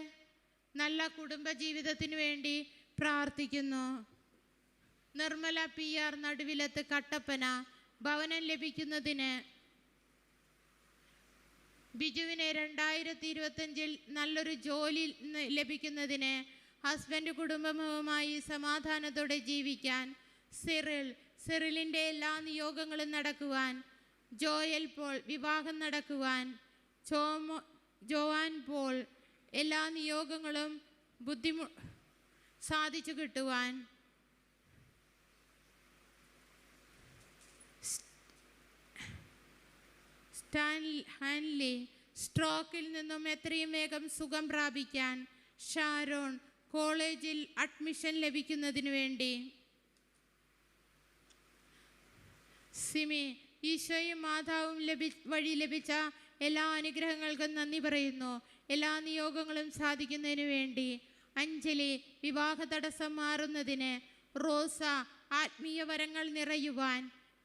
നല്ല കുടുംബജീവിതത്തിനു വേണ്ടി പ്രാർത്ഥിക്കുന്നു. Nirmala P R, Naduvilath, Kattappana. ഭവനം ലഭിക്കുന്നതിന്, ബിജുവിന് 2025 നല്ലൊരു ജോലി ലഭിക്കുന്നതിന്, ഹസ്ബൻഡ് കുടുംബവുമായി സമാധാനത്തോടെ ജീവിക്കാൻ, സിറിലിൻ്റെ എല്ലാ നിയോഗങ്ങളും നടക്കുവാൻ, ജോയൽ പോൾ വിവാഹം നടക്കുവാൻ, ജോവാൻ പോൾ എല്ലാ നിയോഗങ്ങളും സാധിച്ചു കിട്ടുവാൻ, ഹാൻലി സ്ട്രോക്കിൽ നിന്നും എത്രയും വേഗം സുഖം പ്രാപിക്കാൻ, ഷാരോൺ കോളേജിൽ അഡ്മിഷൻ ലഭിക്കുന്നതിന് വേണ്ടി, സിമി ഈശോയും മാതാവും വഴി ലഭിച്ച എല്ലാ അനുഗ്രഹങ്ങൾക്കും നന്ദി പറയുന്നു, എല്ലാ നിയോഗങ്ങളും സാധിക്കുന്നതിന് വേണ്ടി, അഞ്ജലി വിവാഹ തടസ്സം മാറുന്നതിന്, റോസ ആത്മീയ വരങ്ങൾ നിറയുവാൻ,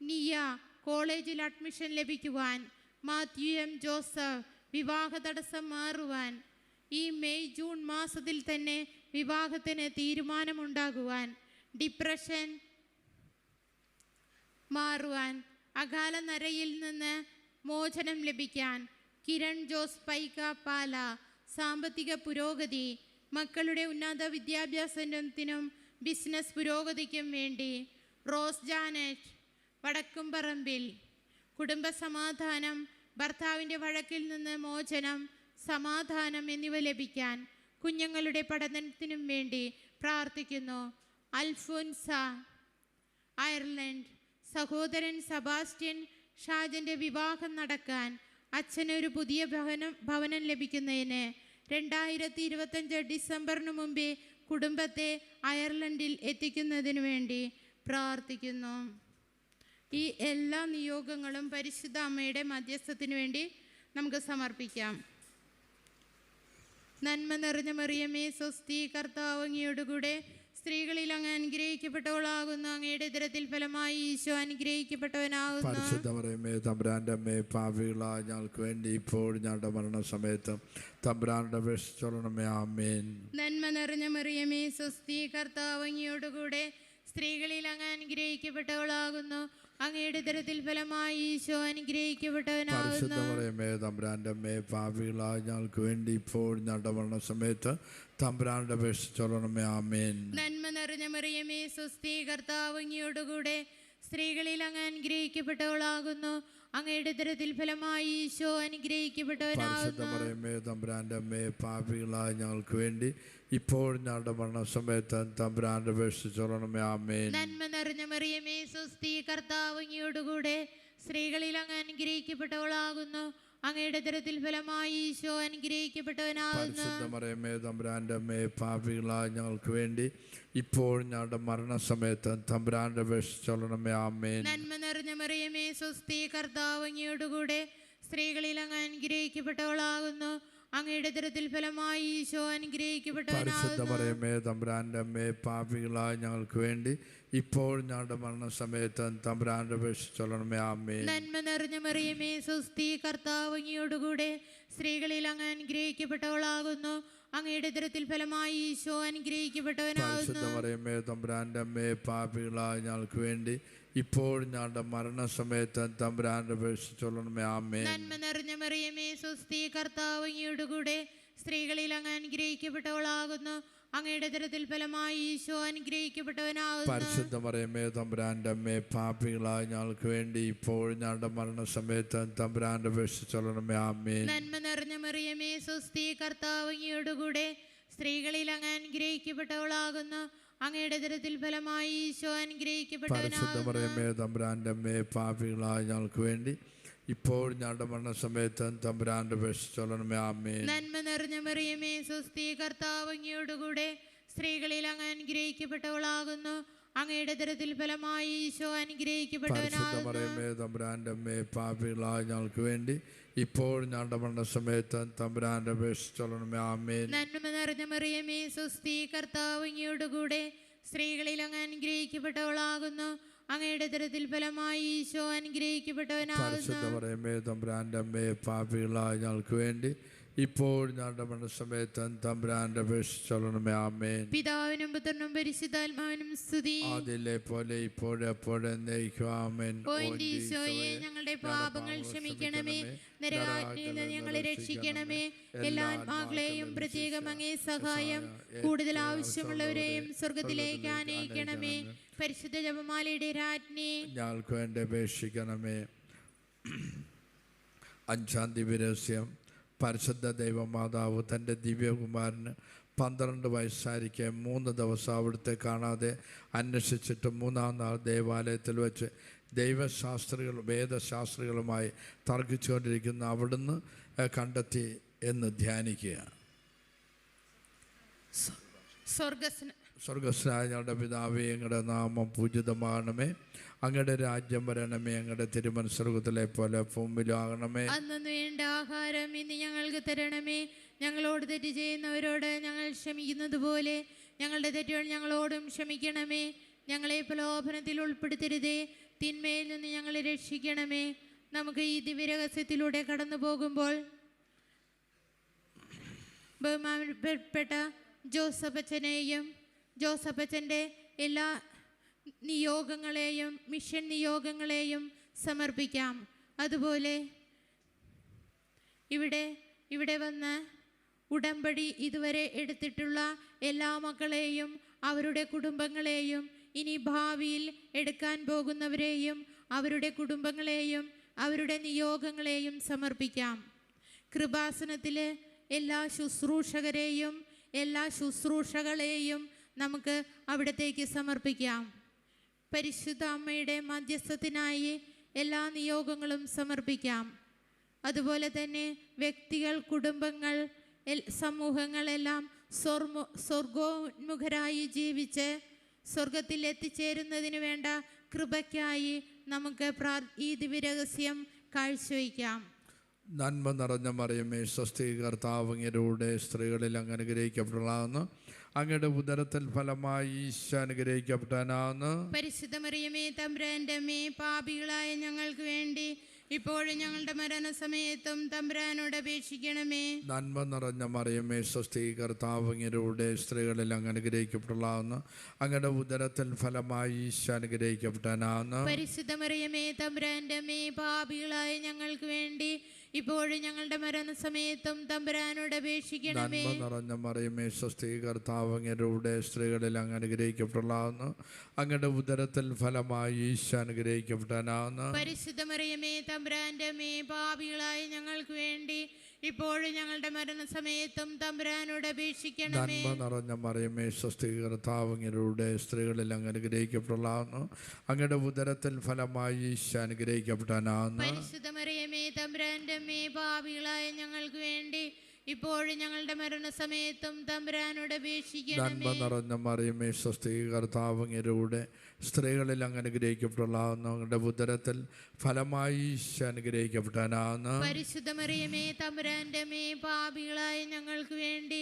നിയ കോളേജിൽ അഡ്മിഷൻ ലഭിക്കുവാൻ, മാത്യു എം ജോസഫ് വിവാഹ തടസ്സം മാറുവാൻ, ഈ മെയ് ജൂൺ മാസത്തിൽ തന്നെ വിവാഹത്തിന് തീരുമാനമുണ്ടാകുവാൻ, ഡിപ്രഷൻ മാറുവാൻ, അകാല നരയിൽ നിന്ന് മോചനം ലഭിക്കാൻ, കിരൺ ജോസ് പൈക, പാല സാമ്പത്തിക പുരോഗതി, മക്കളുടെ ഉന്നത വിദ്യാഭ്യാസത്തിനും ബിസിനസ് പുരോഗതിക്കും വേണ്ടി, റോസ് ജാനറ്റ് വടക്കുംപറമ്പിൽ കുടുംബ സമാധാനം, ഭർത്താവിൻ്റെ വഴക്കിൽ നിന്ന് മോചനം, സമാധാനം എന്നിവ ലഭിക്കാൻ, കുഞ്ഞുങ്ങളുടെ പഠനത്തിനും വേണ്ടി പ്രാർത്ഥിക്കുന്നു. അൽഫോൻസ, അയർലൻഡ്. സഹോദരൻ സെബാസ്റ്റ്യൻ ഷാജൻ്റെ വിവാഹം നടക്കാൻ, അച്ഛനൊരു പുതിയ ഭവനം ലഭിക്കുന്നതിന്, 2025 ഡിസംബറിന് മുമ്പേ കുടുംബത്തെ അയർലൻഡിൽ എത്തിക്കുന്നതിന് വേണ്ടി പ്രാർത്ഥിക്കുന്നു. ഈ എല്ലാ നിയോഗങ്ങളും പരിശുദ്ധ അമ്മയുടെ മധ്യസ്ഥത്തിന് വേണ്ടി നമുക്ക് സമർപ്പിക്കാം. നന്മ നിറഞ്ഞ മറിയമേ സ്വസ്തി, കർത്താവ് അങ്ങയോടുകൂടെ, സ്ത്രീകളിൽ അങ്ങ് അനുഗ്രഹിക്കപ്പെട്ടവളാകുന്നു, അങ്ങയുടെ ഉദരത്തിൽ ഫലമായി ഈശോ അനുഗ്രഹിക്കപ്പെട്ടവനാകുന്നു. പരിശുദ്ധ മറിയമേ തമ്പുരാൻ്റെ അമ്മേ, പാപികളായ ഞങ്ങൾക്ക് വേണ്ടി ഇപ്പോൾ ഞങ്ങളുടെ മരണസമയത്ത് തമ്പുരാനുടെ അപേക്ഷിച്ചോളണമേ. ആമേൻ. നന്മ നിറഞ്ഞ മറിയമേ സ്വസ്തി, കർത്താവ് അങ്ങയോടുകൂടെ, സ്ത്രീകളിൽ അങ്ങ് അനുഗ്രഹിക്കപ്പെട്ടവളാകുന്നു, അങ്ങയുടെ ഉദരത്തിൽ ഫലമായി ഈശോ അനുഗ്രഹിക്കപ്പെട്ടവനാകുന്നു. പരിശുദ്ധ മറിയമേ തമ്പുരാൻ്റെ അമ്മേ, പാപികളായ ഞങ്ങൾക്ക് വേണ്ടി ഇപ്പോൾ ഞങ്ങളുടെ മരണസമയത്ത് തമ്പുരാനുടെ അപേക്ഷിച്ചോളണമേ. ആമേൻ. നന്മ നിറഞ്ഞ മറിയമേ സ്വസ്തി, കർത്താവ് അങ്ങയോടുകൂടെ, സ്ത്രീകളിൽ അങ്ങ് അനുഗ്രഹിക്കപ്പെട്ടവളാകുന്നു, അങ്ങയുടെ ഉദരത്തിൽ ഫലമായി ഈശോ അനുഗ്രഹിക്കപ്പെട്ടവനാകുന്നു. പരിശുദ്ധ മറിയമേ തമ്പുരാൻ്റെ അമ്മേ, പാപികളായ ഞങ്ങൾക്ക് വേണ്ടി ഇപ്പോൾ ഞങ്ങളുടെ മരണസമയത്ത് തമ്പുരാന്റെ അപേക്ഷിച്ചോളണമേ. ആമേൻ. നന്മ നിറഞ്ഞ മറിയമേ സ്വസ്തി, കർത്താവ് അങ്ങയോടുകൂടെ, സ്ത്രീകളിൽ അങ്ങ് അനുഗ്രഹിക്കപ്പെട്ടവളാകുന്നു, അങ്ങയുടെ ഉദരത്തിൽ ഫലമായി ഈശോ അനുഗ്രഹിക്കപ്പെട്ടവനാകുന്നു. പരിശുദ്ധ മറിയമേ തമ്പുരാന്റെ അമ്മേ, പാപികളായ ഞങ്ങൾക്ക് വേണ്ടി ഇപ്പോൾ ഞങ്ങളുടെ മരണസമയത്ത് തമ്പുരാന്റെ അപേക്ഷിച്ചോളണമേ. ആമേൻ. നന്മ നിറഞ്ഞ മറിയമേ സ്വസ്തി, കർത്താവ് അങ്ങയോടുകൂടെ സ്ത്രീകളിൽ അങ്ങ് അനുഗ്രഹിക്കപ്പെട്ടവളാകുന്നു. അങ്ങയുടെ ഉദരത്തിൽ ഫലമായി ഈശോ പരിശുദ്ധ അനുഗ്രഹിക്കപ്പെട്ടവനാകുന്നു. മറിയമേ തമ്പുരാന്റെ അമ്മേ, പാപികളായ ഞങ്ങൾക്ക് വേണ്ടി ഇപ്പോൾ ഞങ്ങളുടെ മരണസമയത്ത് തമ്പുരാന്റെ അപേക്ഷിച്ചോളണമേ. ആമേൻ. നന്മ നിറഞ്ഞ മറിയമേ സ്വസ്തി, കർത്താവ് അങ്ങയോടുകൂടെ സ്ത്രീകളിൽ അങ്ങ് അനുഗ്രഹിക്കപ്പെട്ടവളാകുന്നു. അങ്ങയുടെ ഉദരത്തിൽ ഫലമായി ഈശോ അനുഗ്രഹിക്കപ്പെട്ടവനാകുന്നു. പരിശുദ്ധ മറിയമേ തമ്പുരാന്റെ അമ്മേ, പാപികളായ ഞങ്ങൾക്ക് വേണ്ടി ഇപ്പോൾ ഞങ്ങളുടെ മരണസമയത്ത് തമ്പുരാന്റെ അപേക്ഷിച്ചോളണമേ. ആമേൻ. നന്മ നിറഞ്ഞ മറിയമേ സ്വസ്തി, കർത്താവ് അങ്ങയോടുകൂടെ സ്ത്രീകളിൽ അങ്ങ് അനുഗ്രഹിക്കപ്പെട്ടവളാകുന്നു. അങ്ങയുടെ ഉദരത്തിൽ ഫലമായി ഈശോ അനുഗ്രഹിക്കപ്പെട്ടവനാകുന്നു. പരിശുദ്ധ മറിയമേ തമ്പുരാന്റെ അമ്മേ, പാപികളായ ഞങ്ങൾക്ക് വേണ്ടി ഇപ്പോൾ ഞങ്ങളുടെ മരണസമയത്ത് തമ്പുരാന്റെ അപേക്ഷിച്ചോളണമേ. ആമേൻ. നന്മ നിറഞ്ഞ മറിയമേ സ്വസ്തി, കർത്താവ് അങ്ങയോടുകൂടെ സ്ത്രീകളിൽ അങ്ങ് അനുഗ്രഹിക്കപ്പെട്ടവളാകുന്നു. അങ്ങയുടെ ഉദരത്തിൽ ഫലമായി ഈശോ പരിശുദ്ധ അനുഗ്രഹിക്കപ്പെട്ടവനാകുന്നു. മറിയമേ തമ്പുരാന്റെ അമ്മേ, പാപികളായ ഞങ്ങൾക്ക് വേണ്ടി ഇപ്പോൾ ഞങ്ങളുടെ മരണസമയത്ത് തമ്പുരാന്റെ അപേക്ഷിച്ചോളണമേ. ആമേൻ. നന്മ നിറഞ്ഞ മറിയമേ സ്വസ്തി, കർത്താവ് അങ്ങയോടുകൂടെ സ്ത്രീകളിൽ അങ്ങ് അനുഗ്രഹിക്കപ്പെട്ടവളാകുന്നു. അങ്ങയുടെ ഉദരത്തിൽ ഫലമായി ഈശോ പരിശുദ്ധ അനുഗ്രഹിക്കപ്പെട്ടവനാകുന്നു. മറിയമേ തമ്പുരാന്റെ അമ്മേ, പാപികളായ ഞങ്ങൾക്ക് വേണ്ടി ഇപ്പോൾ ഞങ്ങളുടെ മരണസമയത്ത് തമ്പുരാന്റെ അപേക്ഷിച്ചോളണമേ. ആമേൻ. നന്മ നിറഞ്ഞ മറിയമേ സ്വസ്തി, കർത്താവ് അങ്ങയോടുകൂടെ സ്ത്രീകളിൽ അങ്ങ് അനുഗ്രഹിക്കപ്പെട്ടവളാകുന്നു. അങ്ങയുടെ ഉദരത്തിൽ ഫലമായി ഈശോ അനുഗ്രഹിക്കപ്പെട്ടവനാകുന്നു. പരിശുദ്ധ മറിയമേ തമ്പുരാന്റെ അമ്മേ, പാപികളായ ഞങ്ങൾക്ക് വേണ്ടി ഇപ്പോൾ ഞങ്ങളുടെ മരണസമയത്ത് തമ്പുരാന്റെ അപേക്ഷിച്ചോളണമേ. ആമേൻ. പിതാവിനും പുത്രനും പരിശുദ്ധാത്മാവിനും സ്തുതി. അതിലെ പോലെ ഇപ്പോഴും എപ്പോഴും എന്നേക്കും. ആമേൻ. ഓ എൻ്റെ ഈശോയെ, ഞങ്ങളുടെ പാപങ്ങൾ ക്ഷമിക്കണമേ. നരകാഗ്നിയിൽ നിന്ന് ഞങ്ങളെ രക്ഷിക്കണമേ. എല്ലാ ആത്മാക്കളെയും പ്രത്യേകം അങ്ങേ സഹായം കൂടുതൽ ആവശ്യമുള്ളവരെയും സ്വർഗത്തിലേക്ക് ആനയിക്കണമേ. പരിശുദ്ധ ജപമാലയുടെ രാജ്ഞി, ഞങ്ങൾക്ക് വേണ്ടി അപേക്ഷിക്കണമേ. അഞ്ചാം ദിവ്യരഹസ്യം. പരിശുദ്ധ ദൈവമാതാവ് തൻ്റെ ദിവ്യകുമാരന് 12 വയസ്സായിരിക്കെ 3 ദിവസം അവിടുത്തെ കാണാതെ അന്വേഷിച്ചിട്ട് 3-ാം നാൾ ദേവാലയത്തിൽ വെച്ച് വേദശാസ്ത്രികളുമായി തർക്കിച്ചുകൊണ്ടിരിക്കുന്ന അവിടുന്ന് കണ്ടെത്തി എന്ന് ധ്യാനിക്കുക. സ്വർഗസ്നായ ഞങ്ങളുടെ പിതാവേ, അങ്ങയുടെ നാമം പൂജിതമാകണമേ. അങ്ങയുടെ രാജ്യം വരണമേ. അങ്ങയുടെ തിരുമനസ്സുകളെ പോലെ ഭൂമിയിലും ആകണമേ. അന്നു വേണ്ട ആഹാരം ഇന്ന് ഞങ്ങൾക്ക് തരണമേ. ഞങ്ങളോട് തെറ്റ് ചെയ്യുന്നവരോട് ഞങ്ങൾ ക്ഷമിക്കുന്നത് പോലെ ഞങ്ങളുടെ തെറ്റുകൾ ഞങ്ങളോടും ക്ഷമിക്കണമേ. ഞങ്ങളെ പ്രലോഭനത്തിൽ ഉൾപ്പെടുത്തരുതേ, തിന്മയിൽ നിന്ന് ഞങ്ങളെ രക്ഷിക്കണമേ. നമുക്ക് ഈ ദിവ്യരഹസ്യത്തിലൂടെ കടന്നു പോകുമ്പോൾ ബഹുമാനപ്പെട്ട ജോസഫച്ചൻ്റെ എല്ലാ നിയോഗങ്ങളെയും മിഷൻ നിയോഗങ്ങളെയും സമർപ്പിക്കാം. അതുപോലെ ഇവിടെ വന്ന് ഉടമ്പടി ഇതുവരെ എടുത്തിട്ടുള്ള എല്ലാ മക്കളെയും അവരുടെ കുടുംബങ്ങളെയും ഇനി ഭാവിയിൽ എടുക്കാൻ പോകുന്നവരെയും അവരുടെ കുടുംബങ്ങളെയും അവരുടെ നിയോഗങ്ങളെയും സമർപ്പിക്കാം. കൃപാസനത്തിലെ എല്ലാ ശുശ്രൂഷകരെയും എല്ലാ ശുശ്രൂഷകളെയും നമുക്ക് അവിടത്തേക്ക് സമർപ്പിക്കാം. പരിശുദ്ധ അമ്മയുടെ മധ്യസ്ഥത്തിനായി എല്ലാ നിയോഗങ്ങളും സമർപ്പിക്കാം. അതുപോലെ തന്നെ വ്യക്തികൾ, കുടുംബങ്ങൾ, സമൂഹങ്ങളെല്ലാം സ്വർഗോന്മുഖരായി ജീവിച്ച് സ്വർഗത്തിൽ എത്തിച്ചേരുന്നതിന് വേണ്ട കൃപയ്ക്കായി നമുക്ക് ഈ ദിവ്യരഹസ്യം കാഴ്ചവയ്ക്കാം. നന്മ നിറഞ്ഞ മറിയമേ, സ്വസ്തി, കർത്താവ് അങ്ങയുടെ സ്ത്രീകളിൽ അങ്ങ് അനുഗ്രഹിക്കപ്പെടലാകുന്നു. അങ്ങയുടെ ഉദരത്തിൽ ഫലമായി ഈശോ അനുഗ്രഹിക്കപ്പെടാനാകുന്നു. പരിശുദ്ധ മറിയമേ തമ്പുരാന്റെ അമ്മേ, പാപികളായ ഞങ്ങൾക്ക് വേണ്ടി ഇപ്പോഴും ഞങ്ങളുടെ മരണസമയത്തും തമ്പുരാനോട് അപേക്ഷിക്കണമേ. നന്മ നിറഞ്ഞ മറിയമേ, സ്വസ്തി, കർത്താവ് അങ്ങയുടെ സ്ത്രീകളിൽ അങ്ങ് അനുഗ്രഹിക്കപ്പെടലാകുന്നു. അങ്ങയുടെ ഉദരത്തിൽ ഫലമായി ഈശോ അനുഗ്രഹിക്കപ്പെടാനാകുന്നു. പരിശുദ്ധ മറിയമേ തമ്പുരാന്റെ അമ്മേ, പാപികളായ ഞങ്ങൾക്ക് വേണ്ടി ഇപ്പോഴും ഞങ്ങളുടെ മരണസമയത്തും തമ്പുരാനോട് അപേക്ഷിക്കണമേ. നന്മ നിറഞ്ഞ മറിയമേ, സ്വസ്തി, കർത്താവ് അങ്ങയുടെ സ്ത്രീകളിൽ അങ്ങ് അനുഗ്രഹിക്കപ്പെടലാകുന്നു. അങ്ങയുടെ ഉദരത്തിൽ ഫലമായി ഈശോ അനുഗ്രഹിക്കപ്പെടാനാകുന്നു. പരിശുദ്ധ മറിയമേ തമ്പുരാന്റെ അമ്മേ, പാപികളായ ഞങ്ങൾക്ക് വേണ്ടി ഇപ്പോഴും ഞങ്ങളുടെ മരണസമയത്തും തമ്പുരാനോട് അപേക്ഷിക്കണമേ. നന്മ നിറഞ്ഞ മറിയമേ, സ്വസ്തി, കർത്താവ് അങ്ങയുടെ സ്ത്രീകളിൽ അങ്ങ് അനുഗ്രഹിക്കപ്പെടലാകുന്നു. അങ്ങയുടെ ഉദരത്തിൽ ഫലമായി ഈശോ അനുഗ്രഹിക്കപ്പെടാനാകുന്നു. പരിശുദ്ധ മറിയമേ തമ്പുരാന്റെ അമ്മേ, പാപികളായ ഞങ്ങൾക്ക് വേണ്ടി ഇപ്പോഴും ഞങ്ങളുടെ മരണസമയത്തും തമ്പുരാനോട് അപേക്ഷിക്കണമേ. നന്മ നിറഞ്ഞ മറിയമേ, സ്വസ്തി, കർത്താവ് അങ്ങയുടെ സ്ത്രീകളിൽ അങ്ങ് അനുഗ്രഹിക്കപ്പെട്ടുള്ളാവുന്നു. അങ്ങയുടെ ഉദരത്തിൽ ഫലമായി ഈശോ അനുഗ്രഹിക്കപ്പെട്ടാനാവുന്നു. പരിശുദ്ധ മറിയമേ, തമ്പുരാന്റെ അമ്മേ, പാപികളായ ഞങ്ങൾക്ക് വേണ്ടി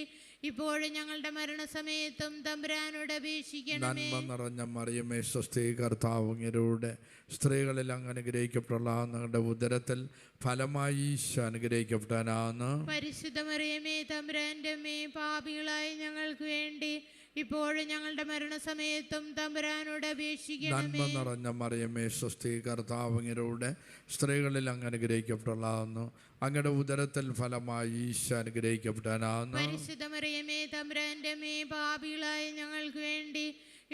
ഇപ്പോഴും ഞങ്ങളുടെ മരണസമയത്തും തമ്പുരാനോട് അപേക്ഷിക്കണമേ. നന്മ നിറഞ്ഞ മറിയമേ, സ്വസ്തി, കർത്താവ് അങ്ങയുടെ സ്ത്രീകളിൽ അങ്ങ് അനുഗ്രഹിക്കപ്പെട്ടുള്ളാവുന്നു. അങ്ങയുടെ ഉദരത്തിൽ ഫലമായി ഈശോ അനുഗ്രഹിക്കപ്പെട്ടാനാവുന്നു. പരിശുദ്ധ മറിയമേ, തമ്പുരാന്റെ അമ്മേ, പാപികളായ ഞങ്ങൾക്ക് വേണ്ടി ഇപ്പോഴും ഞങ്ങളുടെ മരണസമയത്തും തമ്പുരാനോട് അപേക്ഷിക്കണമേ. നന്മ നിറഞ്ഞ മറിയമേ, സ്വസ്തി, കർത്താവ് അങ്ങയുടെ സ്ത്രീകളിൽ അങ്ങ് അനുഗ്രഹിക്കപ്പെട്ടുള്ളാവുന്നു. അങ്ങയുടെ ഉദരത്തിൽ ഫലമായി ഈശോ അനുഗ്രഹിക്കപ്പെട്ടാനാവുന്നു. പരിശുദ്ധ മറിയമേ, തമ്പുരാന്റെ അമ്മേ, പാപികളായ ഞങ്ങൾക്ക് വേണ്ടി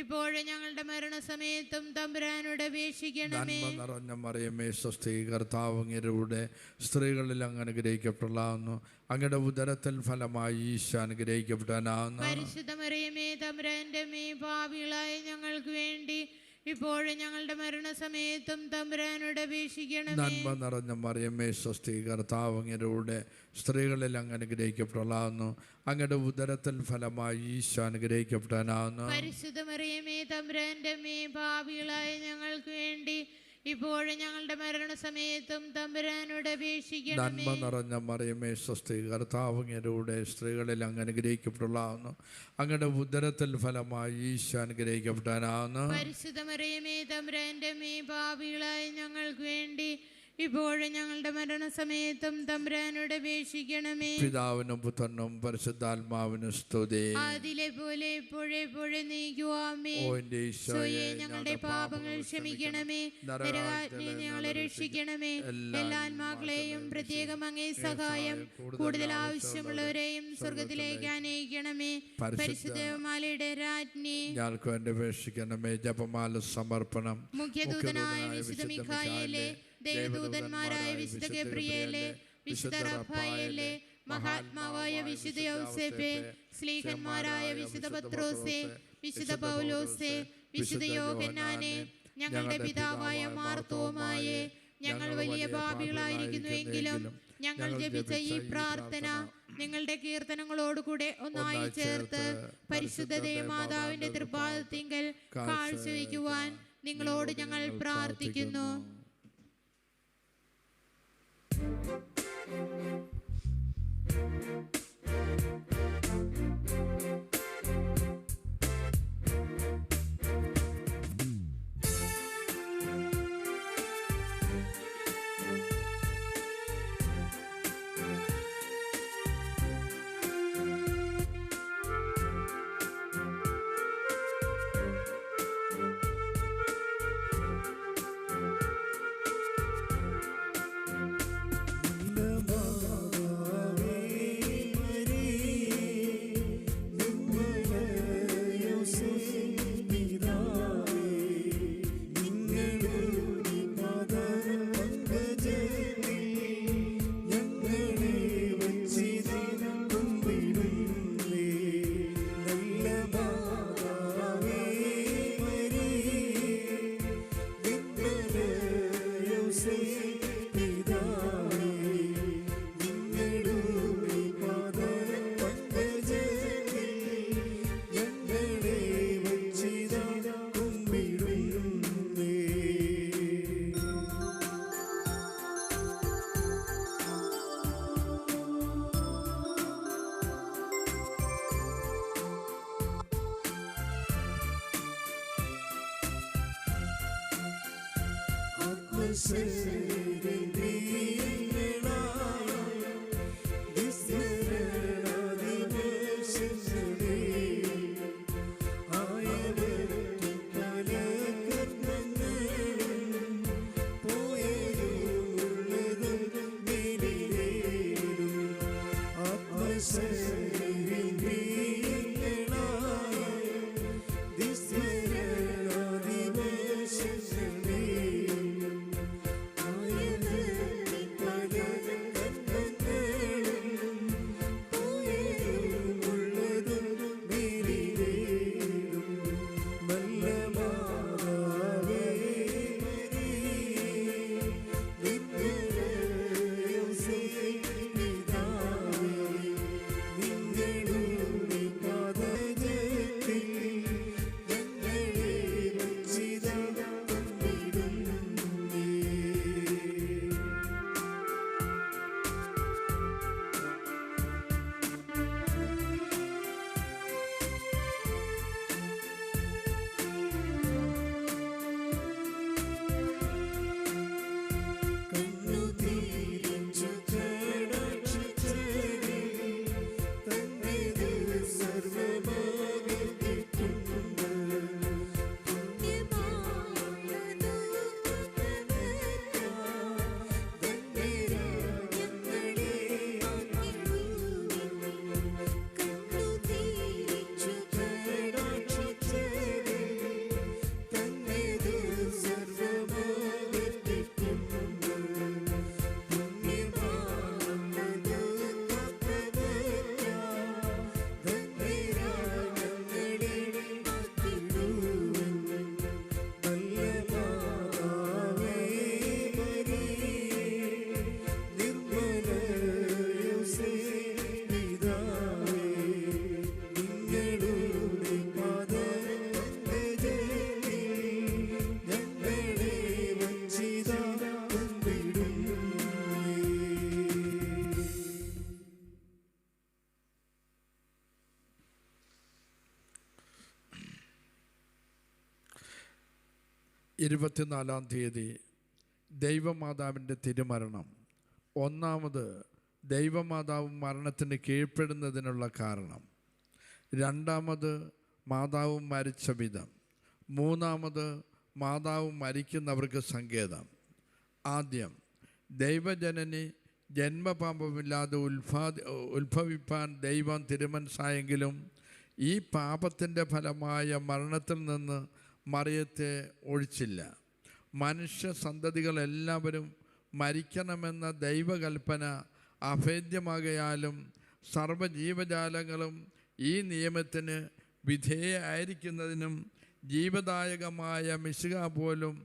ഇപ്പോഴും ഞങ്ങളുടെ മരണസമയത്തും തമ്പുരാനോട് അപേക്ഷിക്കണമേ. നന്മ നിറഞ്ഞ മറിയമേ, സ്വസ്തി, കർത്താവ് അങ്ങയുടെ സ്ത്രീകളിൽ അങ്ങ് അനുഗ്രഹിക്കപ്പെട്ടുള്ളാവുന്നു. അങ്ങയുടെ ഉദരത്തിൽ ഫലമായി ഈശോ അനുഗ്രഹിക്കപ്പെട്ടാനാവുന്നു. പരിശുദ്ധ മറിയമേ, തമ്പുരാന്റെ അമ്മേ, പാപികളായ ഞങ്ങൾക്ക് വേണ്ടി ഇപ്പോഴും ഞങ്ങളുടെ മരണസമയത്തും തമ്പുരാനോട് അപേക്ഷിക്കണമേ. നന്മ നിറഞ്ഞ മറിയമേ, സ്വസ്തി, കർത്താവ് അങ്ങയുടെ സ്ത്രീകളിൽ അങ്ങ് അനുഗ്രഹിക്കപ്പെട്ടുള്ളാവുന്നു. അങ്ങയുടെ ഉദരത്തിൽ ഫലമായി ഈശോ അനുഗ്രഹിക്കപ്പെട്ടാനാവുന്നു. പരിശുദ്ധ മറിയമേ, തമ്പുരാന്റെ അമ്മേ, പാപികളായ ഞങ്ങൾക്ക് വേണ്ടി ഇപ്പോഴും ഞങ്ങളുടെ മരണസമയത്തും തമ്പുരാനോട് അപേക്ഷിക്കണമേ. നന്മ നിറഞ്ഞ മറിയമേ, സ്വസ്തി, കർത്താവ് അങ്ങയുടെ സ്ത്രീകളിൽ അങ്ങ് അനുഗ്രഹിക്കപ്പെട്ടുള്ളാവുന്നു. അങ്ങയുടെ ഉദരത്തിൽ ഫലമായി ഈശോ അനുഗ്രഹിക്കപ്പെട്ടാനാവുന്നു. പരിശുദ്ധ മറിയമേ, തമ്പുരാന്റെ അമ്മേ, പാപികളായ ഞങ്ങൾക്ക് വേണ്ടി ഇപ്പോഴും ഞങ്ങളുടെ മരണസമയത്തും തമ്പുരാനോട് അപേക്ഷിക്കണമേ. പിതാവിനും പുത്രനും പരിശുദ്ധാത്മാവിനും സ്തുതി. അതിലെ പോലെ എപ്പോഴെപ്പോഴും നീക്കുവാമേ. ഓ എൻ്റെ ഈശോയെ, ഞങ്ങളുടെ പാപങ്ങൾ ക്ഷമിക്കണമേ. നരകാഗ്നിയിൽ ഞങ്ങളെ രക്ഷിക്കണമേ. എല്ലാ ആത്മാക്കളെയും പ്രത്യേകം അങ്ങേ സഹായം കൂടുതൽ ആവശ്യമുള്ളവരെയും സ്വർഗത്തിലേക്ക് അനയിക്കണമേ. പരിശുദ്ധമാലയുടെ രാജ്ഞി, ഞങ്ങൾക്ക് വേണ്ടി അപേക്ഷിക്കണമേ. ജപമാല സമർപ്പണം. മുഖ്യദൂതനായ വിശുദ്ധ മിഖായേലേ, ദേവദൂതന്മാരായ വിശുദ്ധ ഗബ്രിയേലേ, വിശുദ്ധ റഫായേലേ, മഹാത്മാവായ വിശുദ്ധ യൗസേപ്പേ, സ്ലീഹന്മാരായ വിശുദ്ധ പത്രോസേ, വിശുദ്ധ പൗലോസേ, വിശുദ്ധ യോഹന്നാനേ, ഞങ്ങളുടെ പിതാവായ മാർത്തോമായേ, ഞങ്ങൾ വലിയ പാപികളായിരിക്കുന്നുവെങ്കിലും ഞങ്ങൾ ജപിച്ച ഈ പ്രാർത്ഥന നിങ്ങളുടെ കീർത്തനങ്ങളോടുകൂടെ ഒന്നായി ചേർത്ത് പരിശുദ്ധ ദേവമാതാവിന്റെ തൃപ്പാദത്തിങ്കൽ കാഴ്ചവെക്കുവാൻ നിങ്ങളോട് ഞങ്ങൾ പ്രാർത്ഥിക്കുന്നു. 24-ാം തീയതി ദൈവമാതാവിൻ്റെ തിരുമരണം. ഒന്നാമത്, ദൈവമാതാവ് മരണത്തിന് കീഴ്പ്പെടുന്നതിനുള്ള കാരണം. രണ്ടാമത്, മാതാവ് മരിച്ച വിധം. മൂന്നാമത്, മാതാവ് മരിക്കുന്നവർക്ക് സങ്കേതം. ആദ്യം, ദൈവജനനി ജന്മപാപമില്ലാതെ ഉത്ഭവിപ്പാൻ ദൈവം തിരുമനസ്സായെങ്കിലും ഈ പാപത്തിൻ്റെ ഫലമായ മരണത്തിൽ നിന്ന് മറിയത്തെ ഒഴിച്ചില്ല. മനുഷ്യ സന്തതികളെല്ലാവരും മരിക്കണമെന്ന ദൈവകൽപ്പന അഭേദ്യമാകയാലും സർവ്വജീവജാലങ്ങളും ഈ നിയമത്തിന് വിധേയമായിരിക്കുന്നതിനും ജീവദായകമായ മിശിഹ പോലും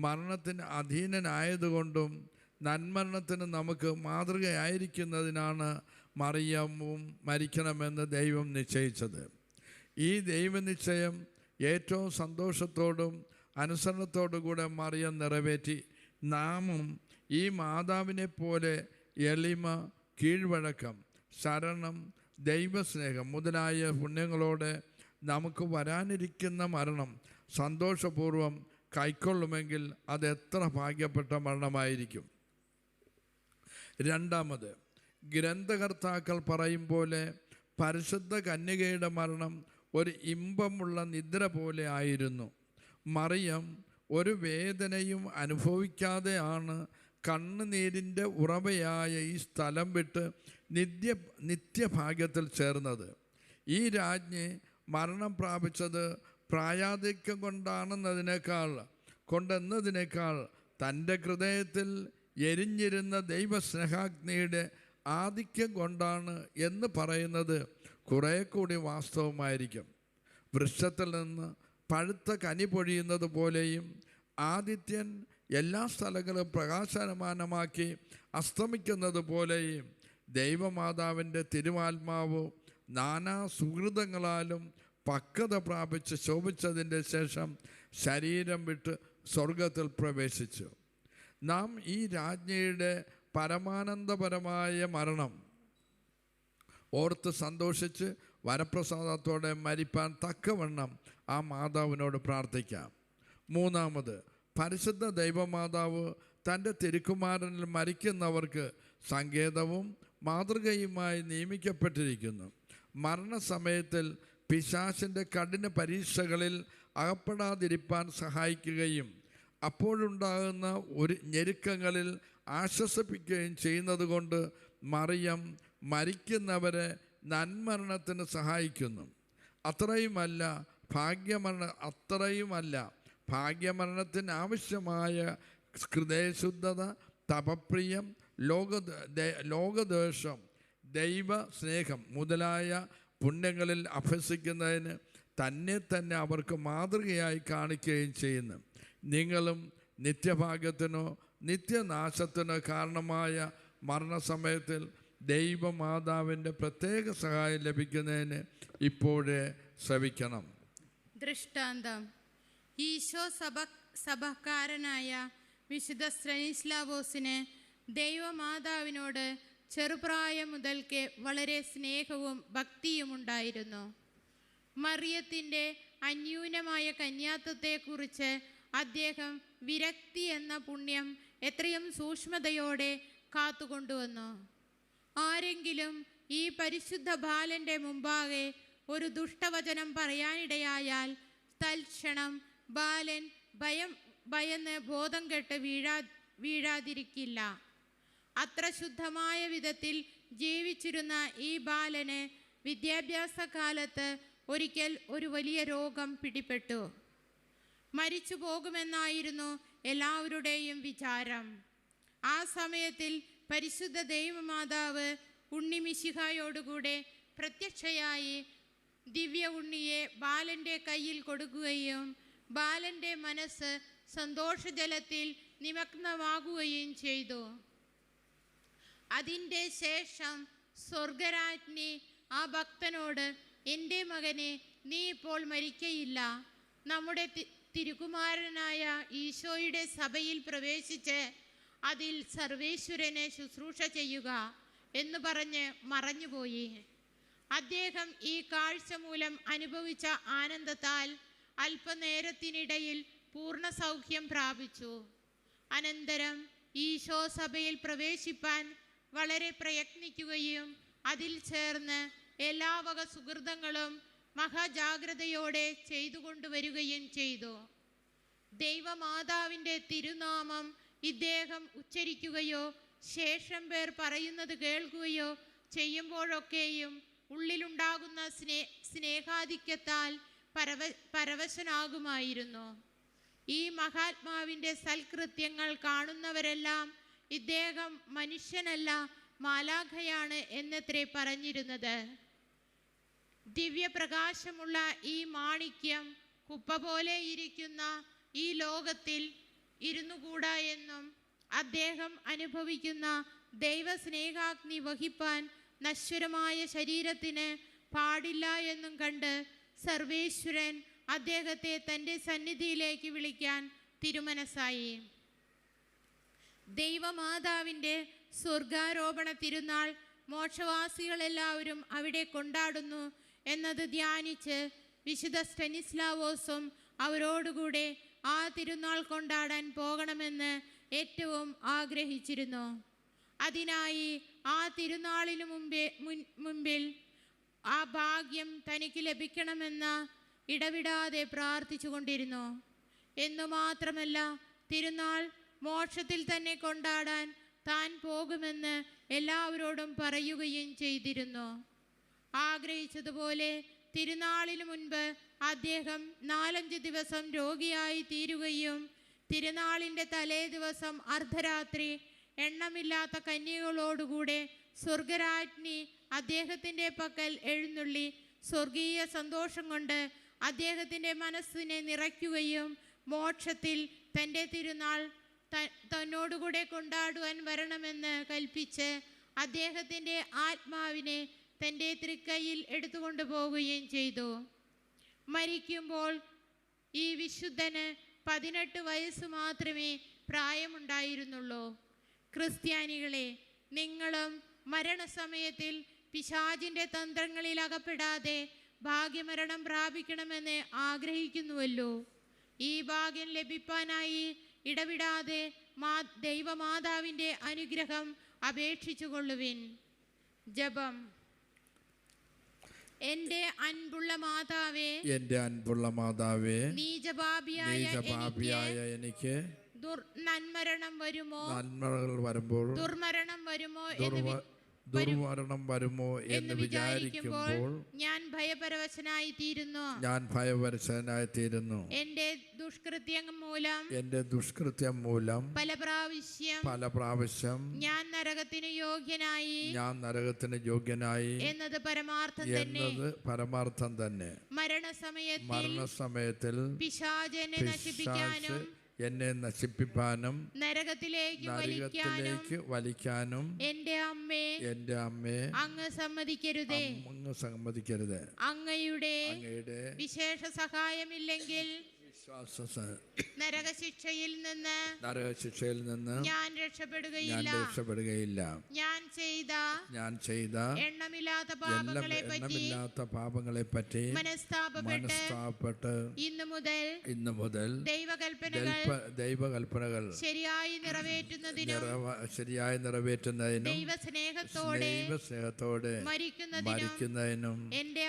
മരണത്തിന് അധീനനായതുകൊണ്ടും നന്മരണത്തിന് നമുക്ക് മാതൃകയായിരിക്കുന്നതിനാണ് മറിയവും മരിക്കണമെന്ന് ദൈവം നിശ്ചയിച്ചത്. ഈ ദൈവനിശ്ചയം ഏറ്റവും സന്തോഷത്തോടും അനുസരണത്തോടും കൂടെ മറിയം നിറവേറ്റി. നാമും ഈ മാതാവിനെ പോലെ എളിമ, കീഴ്വഴക്കം, ശരണം, ദൈവസ്നേഹം മുതലായ പുണ്യങ്ങളോടെ നമുക്ക് വരാനിരിക്കുന്ന മരണം സന്തോഷപൂർവം കൈക്കൊള്ളുമെങ്കിൽ അത് എത്ര ഭാഗ്യപ്പെട്ട മരണമായിരിക്കും. രണ്ടാമത്, ഗ്രന്ഥകർത്താക്കൾ പറയും പോലെ പരിശുദ്ധ കന്യകയുടെ മരണം ഒരു ഇമ്പമുള്ള നിദ്ര പോലെ ആയിരുന്നു. മറിയം ഒരു വേദനയും അനുഭവിക്കാതെയാണ് കണ്ണുനീരിൻ്റെ ഉറവയായ ഈ സ്ഥലം വിട്ട് നിത്യഭാഗ്യത്തിൽ ചേർന്നത്. ഈ രാജ്ഞി മരണം പ്രാപിച്ചത് പ്രായാധിക്യം കൊണ്ടെന്നതിനേക്കാൾ തൻ്റെ ഹൃദയത്തിൽ എരിഞ്ഞിരുന്ന ദൈവസ്നേഹാഗ്നിയുടെ ആധിക്യം കൊണ്ടാണ് എന്ന് പറയുന്നത് കുറേ കൂടി വാസ്തവമായിരിക്കും. വൃക്ഷത്തിൽ നിന്ന് പഴുത്ത കനി പൊഴിയുന്നത് പോലെയും ആദിത്യൻ എല്ലാ സ്ഥലങ്ങളും പ്രകാശമാനമാക്കി അസ്തമിക്കുന്നത് പോലെയും ദൈവമാതാവിൻ്റെ തിരുവാത്മാവ് നാനാ സുഹൃതങ്ങളാലും പക്വത പ്രാപിച്ച് ശോഭിച്ചതിൻ്റെ ശേഷം ശരീരം വിട്ട് സ്വർഗത്തിൽ പ്രവേശിച്ചു. നാം ഈ രാജ്ഞിയുടെ പരമാനന്ദപരമായ മരണം ഓർത്ത് സന്തോഷിച്ച് വരപ്രസാദത്തോടെ മരിപ്പാൻ തക്കവണ്ണം ആ മാതാവിനോട് പ്രാർത്ഥിക്കാം. മൂന്നാമത്, പരിശുദ്ധ ദൈവമാതാവ് തൻ്റെ തിരുക്കുമാരനിൽ മരിക്കുന്നവർക്ക് സങ്കേതവും മാതൃകയുമായി നിയമിക്കപ്പെട്ടിരിക്കുന്നു. മരണസമയത്തിൽ പിശാചിൻ്റെ കഠിന പരീക്ഷകളിൽ അകപ്പെടാതിരിപ്പാൻ സഹായിക്കുകയും അപ്പോഴുണ്ടാകുന്ന ഒരു ഞെരുക്കങ്ങളിൽ ആശ്വസിപ്പിക്കുകയും ചെയ്യുന്നത് കൊണ്ട് മറിയം മരിക്കുന്നവരെ നന്മരണത്തിന് സഹായിക്കുന്നു. അത്രയുമല്ല ഭാഗ്യമരണത്തിന് ആവശ്യമായ ഹൃദയശുദ്ധത, തപപ്രിയം, ലോകദ്വേഷം, ദൈവസ്നേഹം മുതലായ പുണ്യങ്ങളിൽ അഭ്യസിക്കുന്നതിന് തന്നെ അവർക്ക് മാതൃകയായി കാണിക്കുകയും ചെയ്യുന്നു. നിങ്ങളും നിത്യഭാഗ്യത്തിനോ നിത്യനാശത്തിനോ കാരണമായ മരണസമയത്തിൽ ദൈവമാതാവിൻ്റെ പ്രത്യേക സഹായം ലഭിക്കുന്നതിന് ഇപ്പോഴേ ശ്രവിക്കണം. ദൃഷ്ടാന്തം. ഈശോ സഭക്കാരനായ വിശുദ്ധ സ്തനിസ്ലാവോസിന് ദൈവമാതാവിനോട് ചെറുപ്രായം മുതൽക്കേ വളരെ സ്നേഹവും ഭക്തിയുമുണ്ടായിരുന്നു. മറിയത്തിൻ്റെ അന്യൂനമായ കന്യാത്വത്തെക്കുറിച്ച് അദ്ദേഹം വിരക്തി എന്ന പുണ്യം എത്രയും സൂക്ഷ്മതയോടെ കാത്തുകൊണ്ടുവന്നു. ആരെങ്കിലും ഈ പരിശുദ്ധ ബാലൻ്റെ മുമ്പാകെ ഒരു ദുഷ്ടവചനം പറയാനിടയായാൽ തൽക്ഷണം ബാലൻ ഭയന്ന് ബോധം കെട്ട് വീഴാതിരിക്കില്ല. അത്ര ശുദ്ധമായ വിധത്തിൽ ജീവിച്ചിരുന്ന ഈ ബാലന് വിദ്യാഭ്യാസ കാലത്ത് ഒരിക്കൽ ഒരു വലിയ രോഗം പിടിപെട്ടു. മരിച്ചു പോകുമെന്നായിരുന്നു എല്ലാവരുടെയും വിചാരം. ആ സമയത്തിൽ പരിശുദ്ധ ദൈവമാതാവ് ഉണ്ണിമിശിഹായോടുകൂടെ പ്രത്യക്ഷയായി ദിവ്യ ഉണ്ണിയെ ബാലൻ്റെ കയ്യിൽ കൊടുക്കുകയും ബാലൻ്റെ മനസ്സ് സന്തോഷജലത്തിൽ നിമഗ്നമാകുകയും ചെയ്തു. അതിൻ്റെ ശേഷം സ്വർഗരാജ്ഞി ആ ഭക്തനോട്, എൻ്റെ മകനെ, നീ ഇപ്പോൾ മരിക്കയില്ല. നമ്മുടെ തിരുകുമാരനായ ഈശോയുടെ സഭയിൽ പ്രവേശിച്ച് അതിൽ സർവേശ്വരനെ ശുശ്രൂഷ ചെയ്യുക എന്ന് പറഞ്ഞ് മറഞ്ഞുപോയി. അദ്ദേഹം ഈ കാഴ്ച മൂലം അനുഭവിച്ച ആനന്ദത്താൽ അല്പനേരത്തിനിടയിൽ പൂർണ്ണ സൗഖ്യം പ്രാപിച്ചു. അനന്തരം ഈശോ സഭയിൽ പ്രവേശിപ്പാൻ വളരെ പ്രയത്നിക്കുകയും അതിൽ ചേർന്ന് എല്ലാ വക സുഹൃതങ്ങളും മഹാജാഗ്രതയോടെ ചെയ്തുകൊണ്ടുവരികയും ചെയ്തു. ദൈവമാതാവിൻ്റെ തിരുനാമം ഇദ്ദേഹം ഉച്ചരിക്കുകയോ ശേഷം പേർ പറയുന്നത് കേൾക്കുകയോ ചെയ്യുമ്പോഴൊക്കെയും ഉള്ളിലുണ്ടാകുന്ന സ്നേഹാധിക്യത്താൽ പരവശനാകുമായിരുന്നു. ഈ മഹാത്മാവിൻ്റെ സൽകൃത്യങ്ങൾ കാണുന്നവരെല്ലാം ഇദ്ദേഹം മനുഷ്യനല്ല മാലാഖയാണ് എന്നത്രേ പറഞ്ഞിരുന്നത്. ദിവ്യപ്രകാശമുള്ള ഈ മാണിക്യം കുപ്പ പോലെ ഇരിക്കുന്ന ഈ ലോകത്തിൽ ഇരുന്നുകൂടാ എന്നും അദ്ദേഹം അനുഭവിക്കുന്ന ദൈവസ്നേഹാഗ്നി വഹിപ്പാൻ നശ്വരമായ ശരീരത്തിന് പാടില്ല എന്നും കണ്ട് സർവേശ്വരൻ അദ്ദേഹത്തെ തൻ്റെ സന്നിധിയിലേക്ക് വിളിക്കാൻ തിരുമനസ്സായി. ദൈവമാതാവിൻ്റെ സ്വർഗാരോപണ തിരുനാൾ മോക്ഷവാസികളെല്ലാവരും അവിടെ കൊണ്ടാടുന്നു എന്നത് ധ്യാനിച്ച് വിശുദ്ധ സ്റ്റനിസ്ലാവോസും അവരോടുകൂടെ ആ തിരുനാൾ കൊണ്ടാടാൻ പോകണമെന്ന് ഏറ്റവും ആഗ്രഹിച്ചിരുന്നു. അതിനായി ആ തിരുനാളിനു മുൻപിൽ ആ ഭാഗ്യം തനിക്ക് ലഭിക്കണമെന്ന് ഇടവിടാതെ പ്രാർത്ഥിച്ചു കൊണ്ടിരുന്നു. എന്നു മാത്രമല്ല, തിരുനാൾ മോക്ഷത്തിൽ തന്നെ കൊണ്ടാടാൻ താൻ പോകുമെന്ന് എല്ലാവരോടും പറയുകയും ചെയ്തിരുന്നു. ആഗ്രഹിച്ചതുപോലെ തിരുനാളിനു മുൻപ് അദ്ദേഹം 4-5 ദിവസം രോഗിയായി തീരുകയും തിരുനാളിൻ്റെ തലേ ദിവസം അർദ്ധരാത്രി എണ്ണമില്ലാത്ത കന്യകളോടുകൂടെ സ്വർഗരാജ്ഞി അദ്ദേഹത്തിൻ്റെ പക്കൽ എഴുന്നള്ളി സ്വർഗീയ സന്തോഷം കൊണ്ട് അദ്ദേഹത്തിൻ്റെ മനസ്സിനെ നിറയ്ക്കുകയും മോക്ഷത്തിൽ തൻ്റെ തിരുനാൾ തന്നോടുകൂടെ കൊണ്ടാടുവാൻ വരണമെന്ന് കൽപ്പിച്ച് അദ്ദേഹത്തിൻ്റെ ആത്മാവിനെ തൻ്റെ തൃക്കൈയിൽ എടുത്തുകൊണ്ടു പോവുകയും ചെയ്തു. മരിക്കുമ്പോൾ ഈ വിശുദ്ധന് 18 വയസ്സ് മാത്രമേ പ്രായമുണ്ടായിരുന്നുള്ളൂ. ക്രിസ്ത്യാനികളെ, നിങ്ങളും മരണസമയത്തിൽ പിശാചിൻ്റെ തന്ത്രങ്ങളിൽ അകപ്പെടാതെ ഭാഗ്യമരണം പ്രാപിക്കണമെന്ന് ആഗ്രഹിക്കുന്നുവല്ലോ. ഈ ഭാഗ്യം ലഭിക്കാനായി ഇടവിടാതെ ദൈവമാതാവിൻ്റെ അനുഗ്രഹം അപേക്ഷിച്ചു കൊള്ളുവിൻ. ജപം. എൻ്റെ അൻപുള്ള മാതാവേ, നീചപാപിയായ എനിക്ക് നന്മരണം വരുമോ എന്ന് വിചാരിക്കുമ്പോൾ ഞാൻ ഭയപരവശനായി തീരുന്നു. എൻ്റെ ദുഷ്കൃത്യം മൂലം പല പ്രാവശ്യം ഞാൻ നരകത്തിന് യോഗ്യനായി എന്നത് പരമാർത്ഥം തന്നെ. മരണസമയത്തിൽ പിശാച് എന്നെ നശിപ്പിക്കാനും നരകത്തിലേക്ക് വലിക്കാനും എൻ്റെ അമ്മേ അങ്ങ് സമ്മതിക്കരുത്. അങ്ങയുടെ വിശേഷ സഹായമില്ലെങ്കിൽ നരകശിക്ഷയിൽ നിന്ന് ഞാൻ രക്ഷപ്പെടുകയില്ല. ഞാൻ ചെയ്ത എണ്ണമില്ലാത്ത പാപങ്ങളെപ്പറ്റി മനസ്താപപ്പെട്ട് ഇന്നു മുതൽ ദൈവകൽപ്പനകൾ ശരിയായി നിറവേറ്റുന്നതിനും ദൈവസ്നേഹത്തോടെ മരിക്കുന്നതിനും എൻ്റെ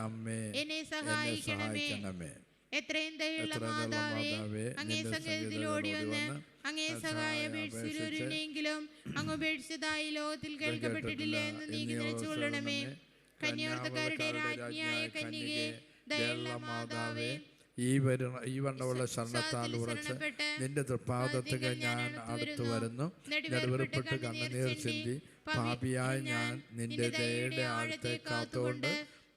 അമ്മേ എന്നെ സഹായിക്കണമേ. എത്രയും ദയുള്ള മാതാവേ, അങ്ങേ സങ്കേതത്തിലോടി വന്ന് അങ്ങേ സഹായം അപേക്ഷിച്ചൊരുവനെങ്കിലും അങ്ങ് ഉപേക്ഷിച്ചതായി ലോകത്തിൽ കേൾക്കപ്പെട്ടിട്ടില്ല എന്ന് നീ നിലച്ചുകൊള്ളണമേ. കന്യാവർത്തക്കാരുടെ രാജ്ഞിയായ കന്യകേ, ദയുള്ള മാതാവേ, ഈ വണ്ണമുള്ള ശരണത്താൽ ഉറച്ച് നിന്റെ തൃപ്പാദത്തുക ഞാൻ അടുത്തു വരുന്നു. നെടുവെറുപ്പെട്ട് കണ്ണുനീർ ചിന്തി പാപിയായ ഞാൻ നിന്റെ ദയയുടെ ആഴത്തെ കാത്തുകൊണ്ട്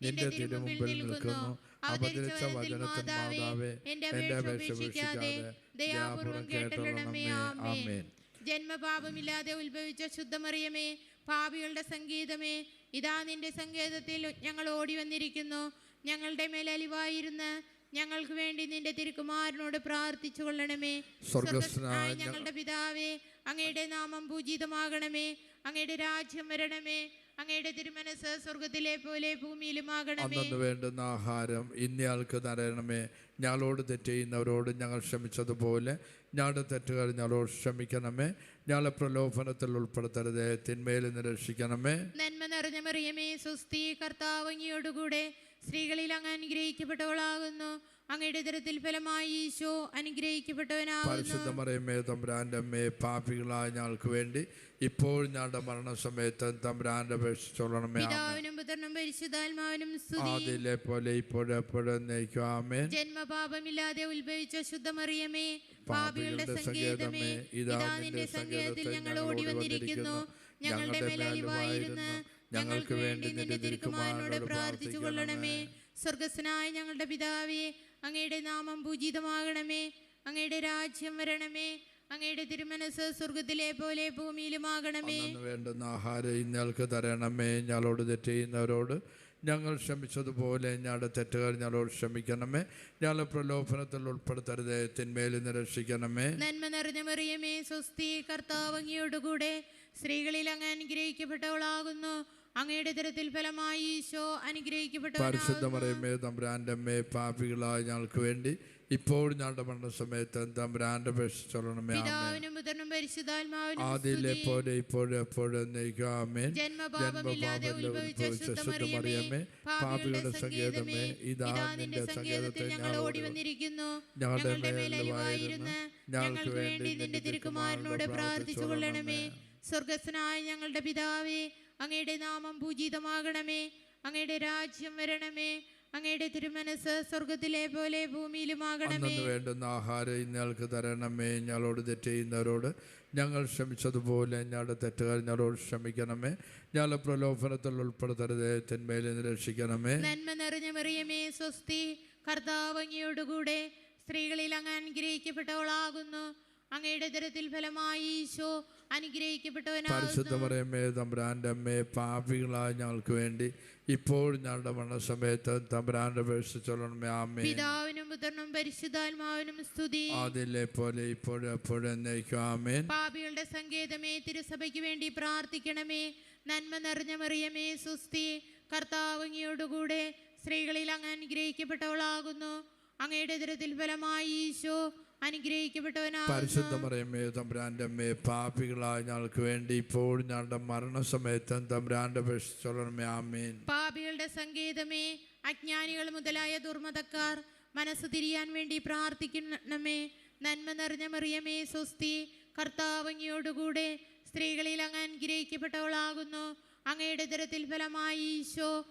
നിന്റെ തിരുമുമ്പിൽ നിൽക്കുന്നു. അവതരിച്ച വചനത്തിൻ മാതാവേ, എന്റെ അപേക്ഷ ഉപേക്ഷിക്കാതെ ദയാപൂർവം കേട്ടൊള്ളണമേ. ആമേൻ. ജന്മപാപമില്ലാതെ ഉത്ഭവിച്ച ശുദ്ധമറിയമേ, പാപികളുടെ സംഗീതമേ, ഇതാ നിന്റെ സങ്കേതത്തിൽ ഞങ്ങൾ ഓടി വന്നിരിക്കുന്നു. ഞങ്ങളുടെ മേൽ അലിവായിരുന്ന് ഞങ്ങൾക്ക് വേണ്ടി നിന്റെ തിരുക്കുമാരനോട് പ്രാർത്ഥിച്ചു കൊള്ളണമേ. സ്വർഗ്ഗസ്ഥനായ ഞങ്ങളുടെ പിതാവേ, അങ്ങയുടെ നാമം പൂജിതമാകണമേ. അങ്ങയുടെ രാജ്യം വരണമേ. അങ്ങയുടെ തിരുമനസ് സ്വർഗത്തിലെ പോലെ ഭൂമിയിലുമാകണമേ. അന്നു വേണ്ടുന്ന ആഹാരം ഇന്നയാൾക്ക് തരണമേ. ഞങ്ങളോട് തെറ്റ് ചെയ്യുന്നവരോട് ഞങ്ങൾ ക്ഷമിച്ചതുപോലെ ഞങ്ങളുടെ തെറ്റുകൾ ഞങ്ങളോട് ക്ഷമിക്കണമേ. ഞങ്ങളെ പ്രലോഭനത്തിൽ ഉൾപ്പെടുത്തരുതേ, തിന്മയിൽ നിന്ന് രക്ഷിക്കണമേ. നന്മ നിറഞ്ഞ മറിയമേ, സ്വസ്തി, കർത്താവ് അങ്ങയോടുകൂടെ സ്ത്രീകളിൽ അങ്ങ് അനുഗ്രഹിക്കപ്പെട്ടവളാകുന്നു. അങ്ങയുടെ ഉദരത്തിൽ ഫലമായി ഈശോ അനുഗ്രഹിക്കപ്പെട്ടവനാകുന്നു. പരിശുദ്ധ മറിയമേ, തമ്പുരാന്റെ അമ്മേ, പാപികളായ ഞങ്ങൾക്ക് വേണ്ടി ഇപ്പോൾ ഞങ്ങളുടെ മരണസമയത്ത് തമ്പുരാന്റെ അപേക്ഷിച്ചോളണമേ. പിതാവിനും പുത്രനും പരിശുദ്ധാത്മാവിനും സ്തുതി. ആദിയിലെ പോലെ ഇപ്പോഴും എപ്പോഴും എന്നേക്കും ആമേൻ. ജന്മപാപമില്ലാതെ ഉത്ഭവിച്ച ശുദ്ധമറിയമേ, പാപികളുടെ സങ്കേതമേ, ഇതാ നിന്റെ സങ്കേതത്തിൽ ഞങ്ങൾ ഓടി വന്നിരിക്കുന്നു. ഞങ്ങളുടെ മേൽ അലിവായിരുന്ന് ഞങ്ങൾക്ക് വേണ്ടി നിന്റെ തിരുക്കുമാരനോട് പ്രാർത്ഥിച്ചു കൊള്ളണമേ. സ്വർഗസ്വനായ ഞങ്ങളുടെ പിതാവേ, അങ്ങയുടെ നാമം പൂജിതമാകണമേ. അങ്ങയുടെ രാജ്യം വരണമേ. അങ്ങയുടെ തിരുമനസ് സ്വർഗത്തിലെ പോലെ ഭൂമിയിലുമാകണമേ. വേണ്ടുന്ന ആഹാരം ഇന്നയാൾക്ക് തരണമേ. ഞങ്ങളോട് തെറ്റ് ചെയ്യുന്നവരോട് ഞങ്ങൾ ക്ഷമിച്ചതുപോലെ ഞങ്ങളുടെ തെറ്റുകൾ ഞങ്ങളോട് ക്ഷമിക്കണമേ. ഞങ്ങളെ പ്രലോഭനത്തിൽ ഉൾപ്പെടുത്തരുതേ, തിന്മയിൽ നിന്ന് രക്ഷിക്കണമേ. നന്മ നിറഞ്ഞ മറിയമേ, സ്വസ്തി, കർത്താവ് അങ്ങയോടുകൂടെ സ്ത്രീകളിൽ അങ്ങ് അനുഗ്രഹിക്കപ്പെട്ടവളാകുന്നു. അങ്ങയുടെ ഉദരത്തിൽ ഫലമായി ഈശോ അനുഗ്രഹിക്കപ്പെട്ടവനാകുന്നു. പരിശുദ്ധ മറിയമേ, തമ്പുരാന്റെ അമ്മേ, പാപികളായ ഞങ്ങൾക്ക് വേണ്ടി ഇപ്പോൾ ഞങ്ങളുടെ മരണസമയത്ത് തമ്പുരാന്റെ അപേക്ഷിച്ചോളണമേ. പിതാവിനും പുത്രനും പരിശുദ്ധാത്മാവിനും ആദിയിലെ പോലെ ഇപ്പോഴും എപ്പോഴും എന്നേക്കും ആമേൻ. ജന്മപാപമില്ലാതെ ഉത്ഭവിച്ച ശുദ്ധമറിയമേ, പാപികളുടെ സങ്കേതമേ, ഇതാ നിന്റെ സങ്കേതത്തിൽ ഞങ്ങൾ ഓടി വന്നിരിക്കുന്നു. ഞങ്ങളുടെ മേൽ അലിവായിരുന്ന് ഞങ്ങൾക്ക് വേണ്ടി നിന്റെ തിരുക്കുമാരനോട് പ്രാർത്ഥിച്ചു കൊള്ളണമേ. സ്വർഗസ്വനായ ഞങ്ങളുടെ പിതാവേ, അങ്ങയുടെ നാമം പൂജിതമാകണമേ. അങ്ങയുടെ രാജ്യം വരണമേ. അങ്ങയുടെ തിരുമനസ് സ്വർഗത്തിലെ പോലെ ഭൂമിയിലുമാകണമേ. അന്നു വേണ്ടുന്ന ആഹാരം ഇന്നയാൾക്ക് തരണമേ. ഞങ്ങളോട് തെറ്റ് ചെയ്യുന്നവരോട് ഞങ്ങൾ ക്ഷമിച്ചതുപോലെ ഞങ്ങളുടെ തെറ്റുകൾ ഞങ്ങളോട് ക്ഷമിക്കണമേ. ഞങ്ങളെ പ്രലോഭനത്തിൽ ഉൾപ്പെടുത്തരുതേ, തിന്മയിൽ നിന്ന് രക്ഷിക്കണമേ. നന്മ നിറഞ്ഞ മറിയമേ, സ്വസ്തി, കർത്താവ് അങ്ങയോടുകൂടെ സ്ത്രീകളിൽ അങ്ങ് അനുഗ്രഹിക്കപ്പെട്ടവളാകുന്നു. അങ്ങയുടെ ഉദരത്തിൽ ഫലമായി ഈശോ അനുഗ്രഹിക്കപ്പെട്ടവനാകുന്നു. പരിശുദ്ധ മറിയമേ, തമ്പുരാന്റെ അമ്മേ, പാപികളായ ഞങ്ങൾക്ക് വേണ്ടി ഇപ്പോൾ ഞങ്ങളുടെ മരണസമയത്ത് തമ്പുരാന്റെ അപേക്ഷിച്ചോളണമേ. ആമേൻ. പിതാവിനും പുത്രനും പരിശുദ്ധാത്മാവിനും സ്തുതി. ആദിയിലെ പോലെ ഇപ്പോഴും എപ്പോഴും എന്നേക്കും ആമേൻ. പാപികളുടെ സങ്കേതമേ, തിരുസഭയ്ക്ക് വേണ്ടി പ്രാർത്ഥിക്കണമേ. നന്മ നിറഞ്ഞ മറിയമേ, സ്വസ്തി, കർത്താവ് അങ്ങയോടുകൂടെ സ്ത്രീകളിൽ അങ്ങ് അനുഗ്രഹിക്കപ്പെട്ടവളാകുന്നു. അങ്ങയുടെ ഉദരത്തിൽ ഫലമായി ഈശോ അനുഗ്രഹിക്കപ്പെട്ടവനാകുന്നു. പരിശുദ്ധ മറിയമേ, തമ്പുരാന്റെ അമ്മേ, പാപികളായ ഞങ്ങൾക്ക് വേണ്ടി ഇപ്പോൾ ഞങ്ങളുടെ മരണസമയത്ത് തമ്പുരാന്റെ അപേക്ഷിച്ചോളണമേ. ആമേൻ. പാപികളുടെ സങ്കേതമേ, അജ്ഞാനികൾ മുതലായ ദുർമതക്കാർ മനസ്സ് തിരിയാൻ വേണ്ടി പ്രാർത്ഥിക്കണമേ. നന്മ നിറഞ്ഞ മറിയമേ, സ്വസ്തി, കർത്താവ് അങ്ങയോടുകൂടെ സ്ത്രീകളിൽ അങ്ങ് അനുഗ്രഹിക്കപ്പെട്ടവളാകുന്നു. അങ്ങയുടെ ഉദരത്തിൽ ഫലമായി ഈശോ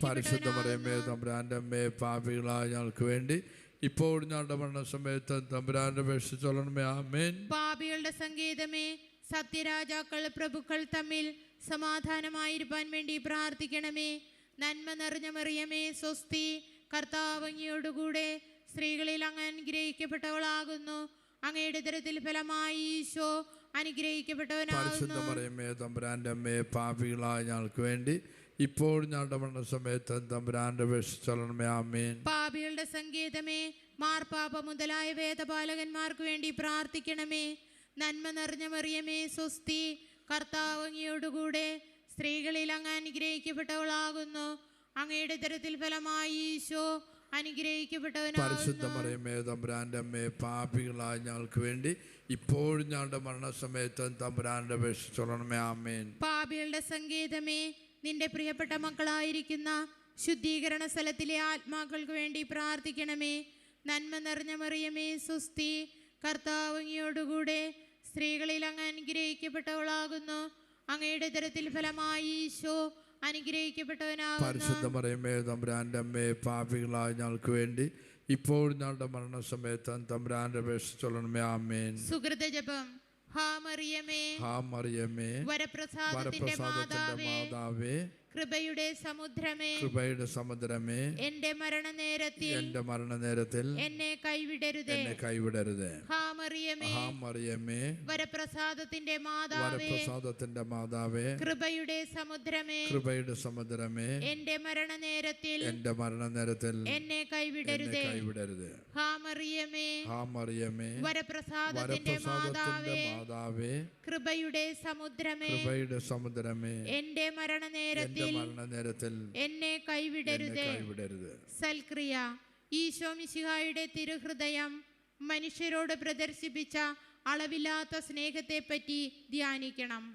പരിശുദ്ധ മറിയമേ, തമ്പുരാന്റെ അമ്മേ, പാപികളായ ഞങ്ങൾക്ക് വേണ്ടി ഇപ്പോൾ ഞങ്ങളുടെ മരണസമയത്ത് തമ്പുരാന്റെ അപേക്ഷിച്ചോളണമേ. ആമേൻ. പാപികളുടെ സങ്കേതമേ, സത്യരാജാക്കൾ പ്രഭുക്കൾ തമ്മിൽ സമാധാനമായിരിക്കാൻ വേണ്ടി പ്രാർത്ഥിക്കണമേ. നന്മ നിറഞ്ഞ മറിയമേ, സ്വസ്തി, കർത്താവ് അങ്ങയോടുകൂടെ സ്ത്രീകളിൽ അങ്ങ് അനുഗ്രഹിക്കപ്പെട്ടവളാകുന്നു. അങ്ങയുടെ ഉദരത്തിൽ ഫലമായി ഈശോ അനുഗ്രഹിക്കപ്പെട്ടവനാകുന്നു. പരിശുദ്ധ മറിയമേ, തമ്പുരാന്റെ അമ്മേ, പാപികളായ ഞങ്ങൾക്ക് വേണ്ടി ഇപ്പോൾ ഞങ്ങളുടെ മരണസമയത്ത് തമ്പുരാന്റെ അപേക്ഷിച്ചോളണമേ. ആമേൻ. പാപികളുടെ സങ്കേതമേ, മാർപ്പാപ്പ മുതലായ വേദപാലകന്മാർക്ക് വേണ്ടി പ്രാർത്ഥിക്കണമേ. നന്മ നിറഞ്ഞ മറിയമേ, സ്വസ്തി, കർത്താവ് അങ്ങയോടുകൂടെ സ്ത്രീകളിൽ അങ്ങ് അനുഗ്രഹിക്കപ്പെട്ടവളാകുന്നു. അങ്ങയുടെ ഉദരത്തിൽ ഫലമായി ഈശോ അനുഗ്രഹിക്കപ്പെട്ടവനാകുന്നു. പരിശുദ്ധ മറിയമേ, തമ്പുരാന്റെ അമ്മേ, പാപികളായ ഞങ്ങൾക്ക് വേണ്ടി ഇപ്പോൾ ഞങ്ങളുടെ മരണസമയത്ത് തമ്പുരാന്റെ അപേക്ഷിച്ചോളണമേ. ആമേൻ. പാപികളുടെ സങ്കേതമേ, നിന്റെ പ്രിയപ്പെട്ട മക്കളായിരിക്കുന്ന ശുദ്ധീകരണ സ്ഥലത്തിലെ ആത്മാക്കൾക്ക് വേണ്ടി പ്രാർത്ഥിക്കണമേ. നന്മ നിറഞ്ഞ മറിയമേ, സ്വസ്തി, കർത്താവ് അങ്ങയോടുകൂടെ സ്ത്രീകളിൽ അങ്ങ് അനുഗ്രഹിക്കപ്പെട്ടവളാകുന്നു. അങ്ങയുടെ ഉദരത്തിൽ ഫലമായി ഈശോ അനുഗ്രഹിക്കപ്പെട്ടവനാകുന്നു. പരിശുദ്ധ മറിയമേ, തമ്പുരാന്റെ അമ്മേ, പാപികളായ ഞങ്ങൾക്ക് വേണ്ടി ഇപ്പോൾ ഞങ്ങളുടെ മരണസമയത്ത് തമ്പുരാന്റെ അപേക്ഷിച്ചോളണമേ. ആമേൻ. സുകൃത ജപം. ഹാ മറിയമേ, ഹാ മറിയമേ, വരപ്രസാദത്തിന്റെ മാതാവേ, കൃപയുടെ സമുദ്രമേ, കൃപയുടെ സമുദ്രമേ, എന്റെ മരണനേരത്തിൽ എന്നെ കൈവിടരുതേ. ഹാ മറിയമേ, വരപ്രസാദത്തിന്റെ മാതാവേ, കൃപയുടെ സമുദ്രമേ, എന്റെ മരണനേരത്തിൽ എന്നെ കൈവിടരുതേ. ഹാ മറിയമേ, വരപ്രസാദത്തിന്റെ മാതാവേ, കൃപയുടെ സമുദ്രമേ, എന്റെ മരണനേരത്തിൽ എന്നെ കൈവിടരുതേ. സൽക്രിയ. ഈശോ മിശിഹായുടെ തിരുഹൃദയം മനുഷ്യരോട് പ്രദർശിപ്പിച്ച അളവില്ലാത്ത സ്നേഹത്തെപ്പറ്റി ധ്യാനിക്കണം.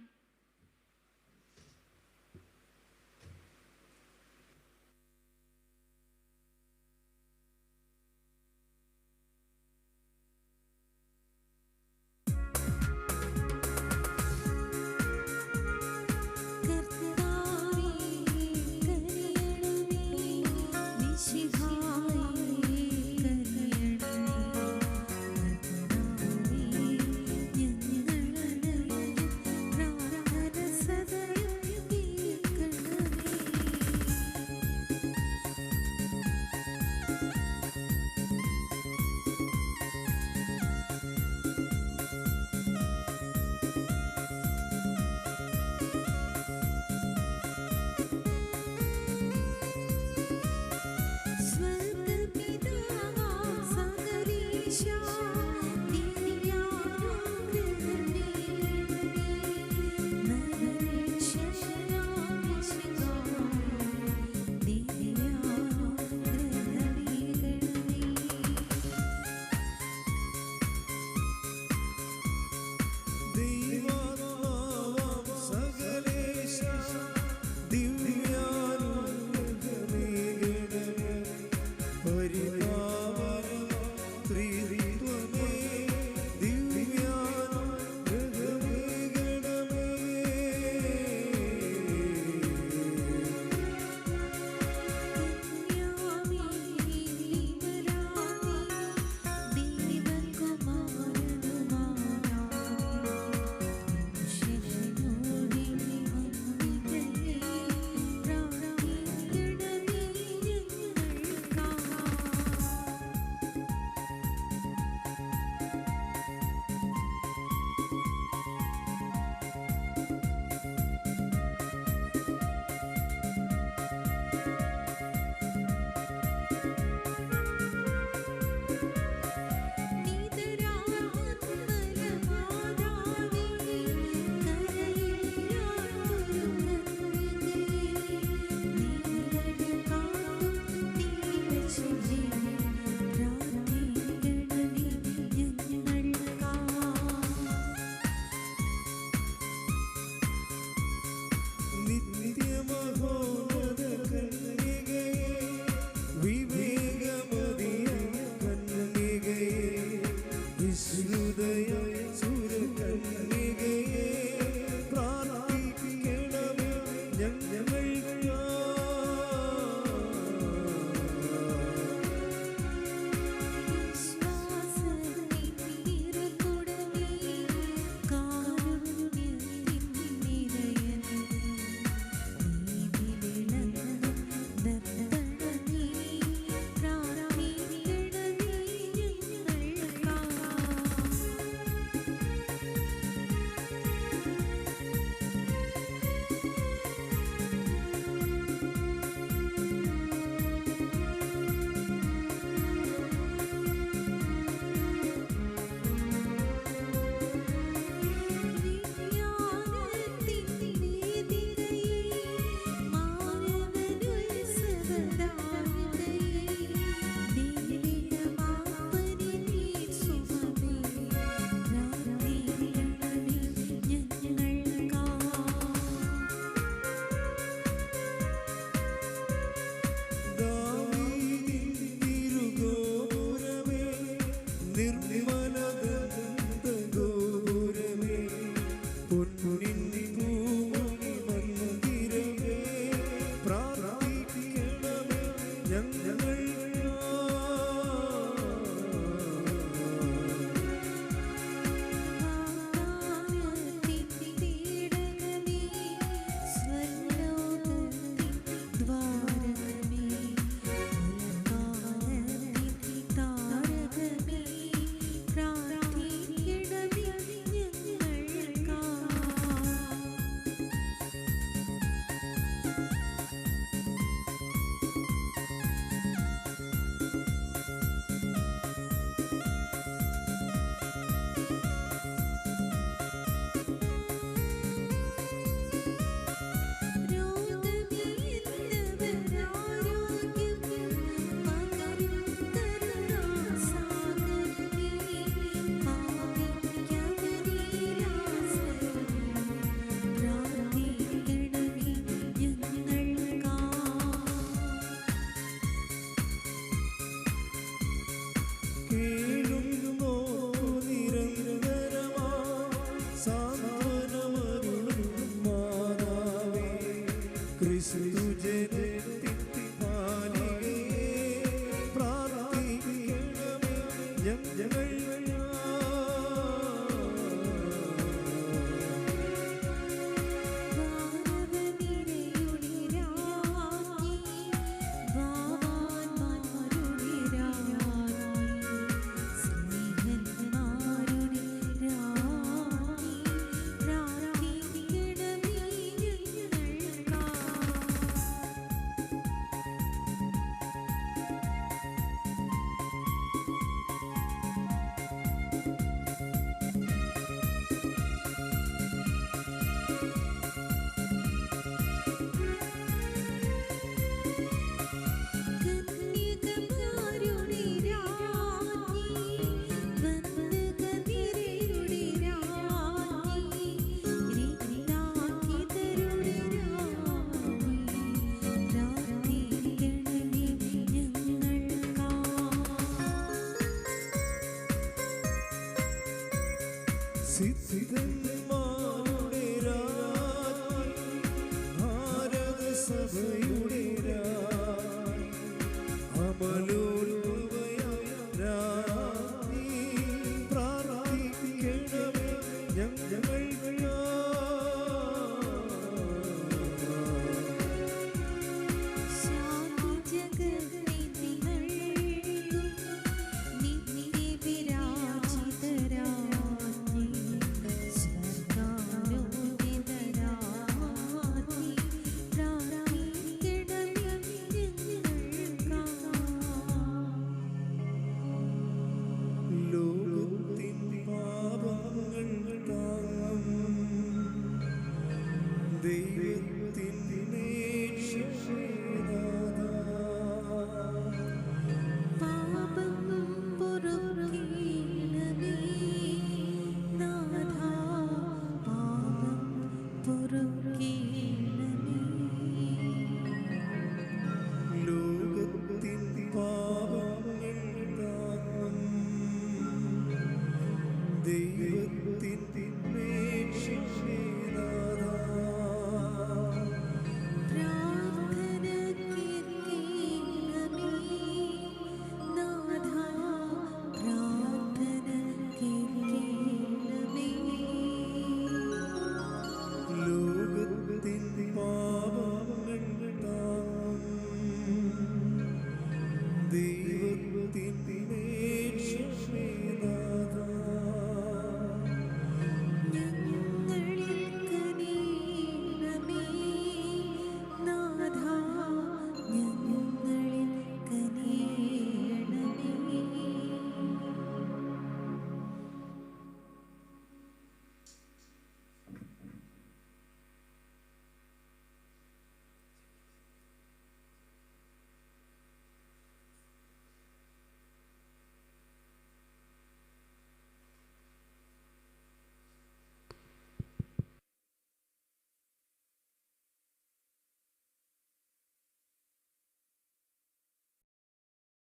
ഞങ്ങൾ